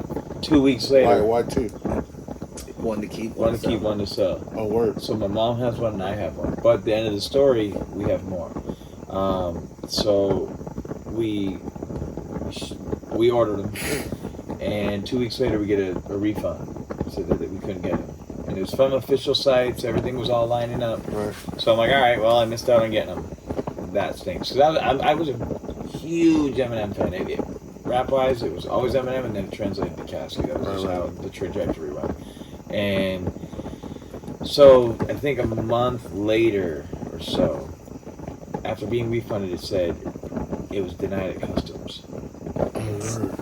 S4: 2 weeks later,
S3: Why two?
S2: One to keep.
S4: one to
S2: sell.
S4: keep, one to sell.
S3: Oh, word.
S4: So my mom has one and I have one. But at the end of the story, we have more. So we ordered them, and 2 weeks later we get a refund. So that we couldn't get them. And it was from official sites. Everything was all lining up.
S3: Right.
S4: So I'm like, all right, well, I missed out on getting them. That stinks. Because I was a huge Eminem fan. Rap-wise, it was always Eminem, and then it translated to Cassie. That was just
S3: Right.
S4: how the trajectory went. And so I think a month later or so, after being refunded, it said it was denied at customs.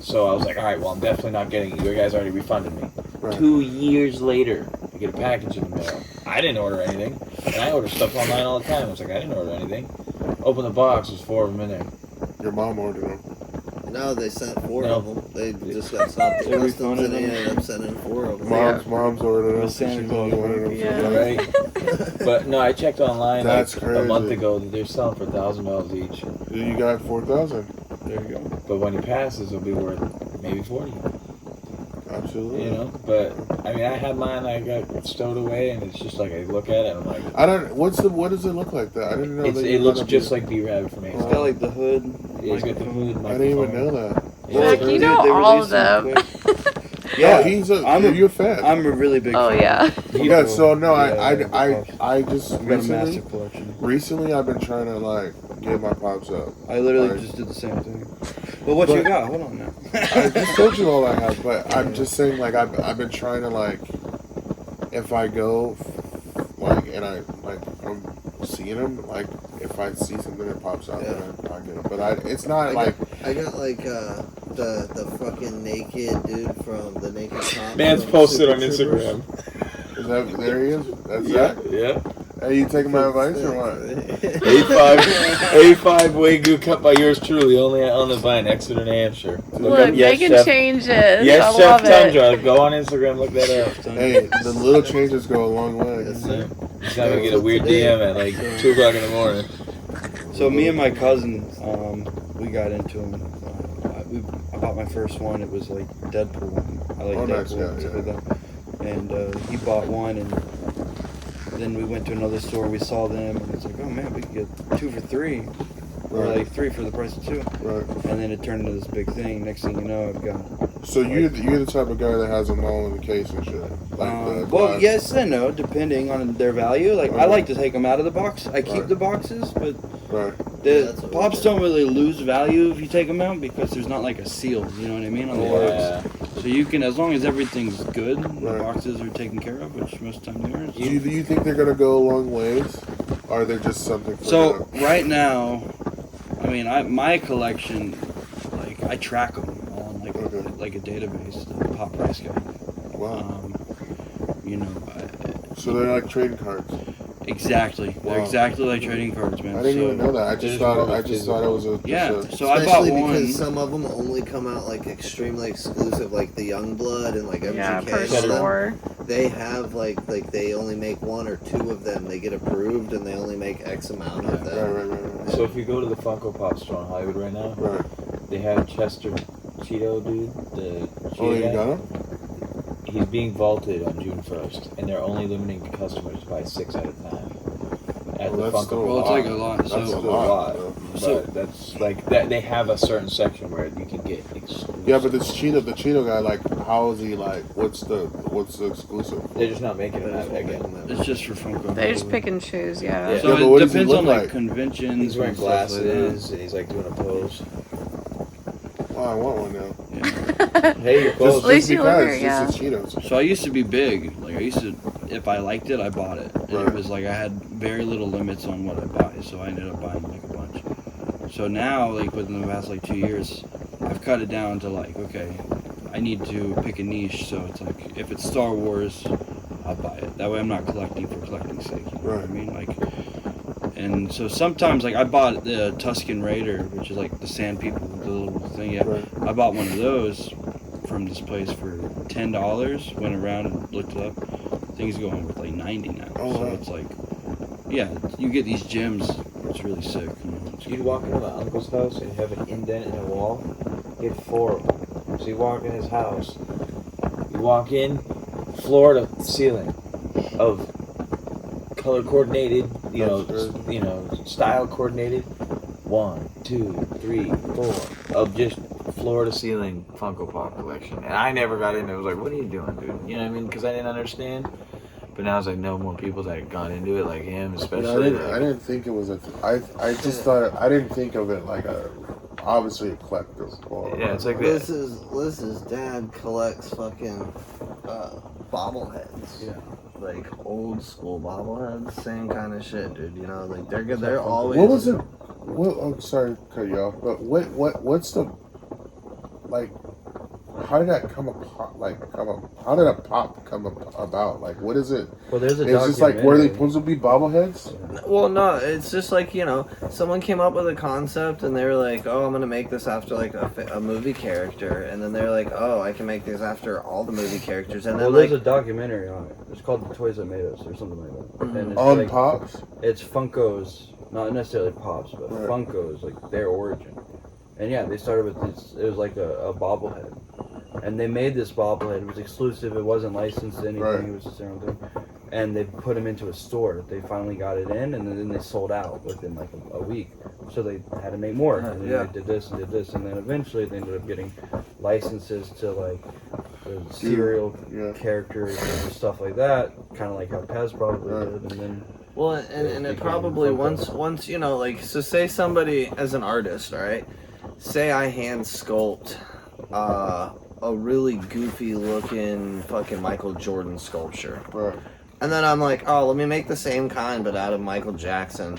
S4: So I was like, all right, well, I'm definitely not getting it. You guys already refunded me.
S3: Right.
S4: 2 years later, I get a package in the mail. I didn't order anything. And I order stuff online all the time. I was like, I didn't order anything. Open the box, there's 4 of them in there.
S3: Your mom ordered them.
S2: No, they sent 4
S4: No.
S2: of them. They just got stopped at
S6: They
S2: customs,
S6: refunded
S2: and they
S6: them?
S2: ended up sending 4 of them.
S3: Mom's ordered them.
S6: With Santa
S3: She
S6: Claus.
S3: wanted them.
S5: Yeah.
S4: Right? But no, I checked online
S3: That's
S4: like a month
S3: crazy.
S4: ago that they're selling for $1,000 each.
S3: You got 4,000.
S6: There you go.
S4: But when he passes, it'll be worth maybe 40.
S3: Absolutely.
S4: You know? But I mean, I had mine. I got stowed away, and it's just like I look at it, and I'm like,
S3: I don't. What does it look like? That I didn't know.
S4: it's,
S3: that
S4: it
S3: you
S4: looks
S3: had
S4: just
S3: them.
S4: like B-Rabbit for me.
S6: It's got like the hood.
S4: Yeah, he's got the hood.
S3: I didn't even know that.
S4: Yeah.
S5: Jack, you know all of them.
S3: Yeah, you're a fan.
S6: I'm a really big
S5: Oh
S6: fan.
S5: yeah.
S3: Yeah, so no,
S6: Yeah,
S3: I just
S6: I've got a
S3: recently,
S6: massive collection.
S3: recently I've been trying to like get my pops up.
S6: I literally
S3: Like,
S6: just did the same thing. But what you got? Hold on now.
S3: I just told you all I have, but I'm just saying like I've been trying to like, if I go, like, and I'm seeing them, like if I see something that pops out, then I get it. But it's not like
S2: I got like the fucking naked dude from the Naked Top.
S4: Man's
S2: from
S4: posted on
S2: Super Troopers.
S4: Instagram.
S3: is that there he is? That's
S4: Yeah,
S3: that.
S4: yeah.
S3: Hey, you taking my advice or what?
S4: 85 Wagyu cut by yours truly, only on the Vine, Exeter, New Hampshire.
S5: Look, making
S4: Chef,
S5: changes.
S4: Yes,
S5: I
S4: Chef
S5: love it.
S4: Tundra. Go on Instagram, look that up.
S3: Hey, the little changes go a long way.
S2: Yes, sir.
S4: He's not gonna get a weird DM at like 2 o'clock in the morning.
S6: So me and my cousin, we got into them. I bought my first one. It was like Deadpool. I like
S3: Oh, nice,
S6: Deadpool and
S3: yeah,
S6: stuff like that. And he bought one, and then we went to another store. We saw them, and it's like, oh man, we could get 2 for $3, or
S3: Right.
S6: like 3 for the price of 2.
S3: Right.
S6: And then it turned into this big thing. Next thing you know, I've got.
S3: So you're the type of guy that has them all in the case and shit. Like the
S6: Well,
S3: glass.
S6: yes and no, depending on their value. Like I like to take them out of the box. I keep
S3: Right.
S6: the boxes, but
S3: Right.
S6: the
S2: That's what
S6: pops
S2: we
S6: don't really lose value if you take them out because there's not like a seal. You know what I mean on the
S4: Yeah.
S6: box. So you can, as long as everything's good, the
S3: Right.
S6: boxes are taken care of, which most of the time they are.
S3: Do you think they're gonna go a long ways, or are they just something? For
S6: So right now, I mean, my collection, like I track them on like a database, the pop price guide.
S3: Wow.
S6: You know,
S3: So they're like trading cards.
S6: exactly. They're
S3: Wow.
S6: exactly like trading cards, man.
S3: I didn't
S6: So-
S3: even know that. I just thought it was a.
S6: Yeah,
S3: just a-
S6: so I bought
S2: Especially
S6: one.
S2: because some of them only come out like extremely exclusive, like the Youngblood and like MGK.
S5: Yeah, per
S2: and all them.
S5: store.
S2: They have like they only make 1 or 2 of them. They get approved and they only make X amount of them.
S3: Right.
S4: So if you go to the Funko Pop store in Hollywood right now,
S3: Right.
S4: they have Chester Cheeto dude, the
S3: Oh,
S4: Cheetah
S3: you
S4: guy.
S3: got them?
S4: He's being vaulted on June 1st, and they're only limiting customers to buy 6 at a time. At
S3: Well,
S4: the
S3: that's
S4: Funko
S3: still
S4: Pop.
S6: Well, it's like a lot.
S3: That's
S6: So
S3: a
S4: Still a
S3: lot.
S4: lot.
S6: So-
S4: But that's like that. They have a certain section where you can get exclusive.
S3: Yeah, but this the Cheeto guy, like, how is he like? What's the exclusive?
S4: They're just not making it again.
S6: it's just for Funko.
S5: They just pick and choose, yeah.
S4: Yeah.
S6: So
S3: Yeah, but what
S6: it
S3: does he
S6: depends
S3: look
S6: on like
S3: like?
S6: conventions.
S4: He's wearing
S6: and stuff like that.
S4: glasses, and he's like doing a pose.
S3: Wow, I want one now.
S6: Yeah.
S4: Hey, you're close.
S5: At least you live
S3: because
S5: here, yeah.
S3: it's Cheetos.
S6: So I used to be big. Like I used to, if I liked it, I bought it. And
S3: Right.
S6: it was like I had very little limits on what I buy, so I ended up buying like a bunch. So now, like within the past like 2 years, I've cut it down to like, okay, I need to pick a niche. So it's like if it's Star Wars, I'll buy it. That way I'm not collecting for collecting's sake. You know what I
S3: Right.
S6: mean? Like, and so sometimes like I bought the Tusken Raider, which is like the sand people, the little thing. Yeah,
S3: Right.
S6: I bought one of those from this place for $10. Went around and looked it up. Things going with like 90 now.
S3: Oh,
S6: So
S3: wow.
S6: it's like, yeah, you get these gems. It's really sick. You know? It's
S4: You'd walk into my uncle's house and have an indent in a wall. He had 4 of them. So you walk in his house. You walk in, floor to ceiling, of color coordinated,
S3: That's good.
S4: style coordinated. 1, 2, 3, 4 of just floor to ceiling Funko Pop collection. And I never got into it. I was like, what are you doing, dude? You know what I mean? Because I didn't understand. But now as I know more people that have gone into it, like him,
S3: Yeah,
S4: especially.
S3: I didn't think it was I just thought I didn't think of it like obviously a collectible.
S4: Yeah, it's like
S2: Liz's dad collects fucking bobbleheads.
S4: Yeah.
S2: Like old school bobbleheads, same kind of shit, dude. You know, like they're good. They're always.
S3: What was it? What? I'm sorry to cut you off, but what's the like? How did that come apart? How did a pop come about? Like, what is it?
S7: Well, there's a
S3: Is this like where they supposed to be bobbleheads?
S2: Well, no, it's just like, you know, someone came up with a concept and they were like, oh, I'm gonna make this after like a movie character, and then they're like, oh, I can make this after all the movie characters, and
S7: Well,
S2: then
S7: there's
S2: like,
S7: a documentary on it. It's called The Toys That Made Us, or something like that. And it's
S3: On
S7: like,
S3: Pops?
S7: It's Funko's, not necessarily Pops, but
S3: Right.
S7: Funko's, like their origin. And yeah, they started with this. It was like a bobblehead, and they made this bobblehead. It was exclusive. It wasn't licensed to anything.
S3: Right.
S7: It was just their own thing. And they put them into a store. They finally got it in, and then they sold out within like a week. So they had to make more. And then
S2: Yeah.
S7: they did this, and then eventually they ended up getting licenses to like serial
S3: Yeah.
S7: characters and stuff like that, kind of like how Pez probably did, and then.
S2: Well, and it
S7: became
S2: probably
S7: Funko.
S2: once you know, like, so say somebody as an artist, right? Say I hand sculpt a really goofy looking fucking Michael Jordan sculpture,
S3: Right.
S2: and then I'm like, oh, let me make the same kind but out of Michael Jackson,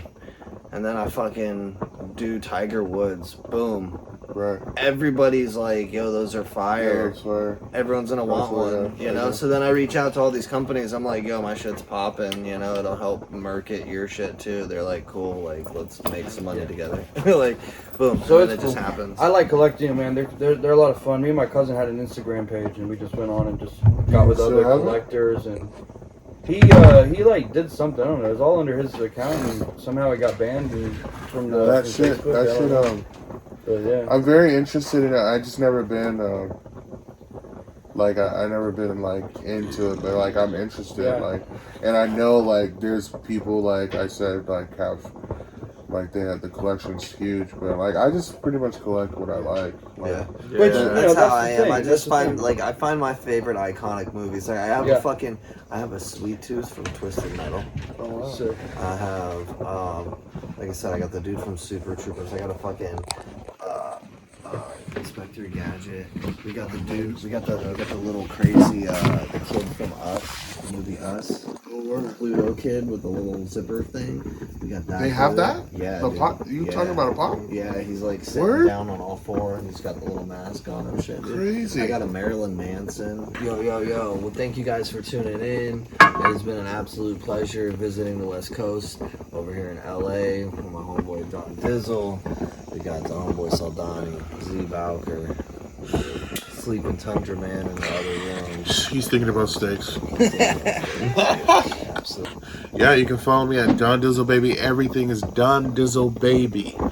S2: and then I fucking do Tiger Woods, boom.
S3: Right.
S2: Everybody's like, yo, those are
S3: Yeah,
S2: fire.
S3: that's fire.
S2: Everyone's gonna want one, you know. So then I reach out to all these companies. I'm like, yo, my shit's popping. You know, it'll help market your shit too. They're like, cool. Like, let's make some money together. Like, boom.
S7: So
S2: and then
S7: it's
S2: it just
S7: cool.
S2: happed.
S7: I like collecting them, man. They're a lot of fun. Me and my cousin had an Instagram page, and we just went on and just got with
S3: Still
S7: other
S3: have it?
S7: collectors, and he like did something. I don't know. It was all under his account, and somehow it got banned from the
S3: That
S7: from
S3: shit.
S7: Facebook.
S3: That
S7: I don't know.
S3: shit.
S7: But yeah.
S3: I'm very interested in it. I just never been like I never been like into it, but like I'm interested.
S7: Yeah.
S3: Like, and I know like there's people like I said like have like they have the collection's huge, but like I just pretty much collect what I like.
S2: Yeah.
S7: Which, you know,
S2: That's how
S7: that's
S2: I
S7: the
S2: am.
S7: thing.
S2: I
S7: That's
S2: just
S7: the
S2: find
S7: thing.
S2: like I find my favorite iconic movies. Like I have
S7: Yeah.
S2: I have a Sweet Tooth from Twisted Metal.
S3: Oh wow.
S7: Sick.
S2: I have like I said, I got the dude from Super Troopers. I got a fucking Inspector Gadget. We got the dude. We got the little crazy the kid from Us, the movie Us. Pluto kid with the little zipper thing. We got that.
S3: They have
S2: dude.
S3: that?
S2: Yeah.
S3: The
S2: dude.
S3: pop? You
S2: Yeah.
S3: talking about a pop?
S2: Yeah, he's like sitting
S3: Word?
S2: down on all four and he's got the little mask on and shit. Dude.
S3: Crazy.
S2: I got a Marilyn Manson. Yo. Well, thank you guys for tuning in. It has been an absolute pleasure visiting the West Coast over here in LA with my homeboy Dondizzle. We got the homeboy Soldani, Z Bouker, sleeping Tundra man in the other room.
S3: He's thinking about steaks.
S2: Absolutely.
S3: Yeah, you can follow me at Dondizzle Baby. Everything is Dondizzle Baby.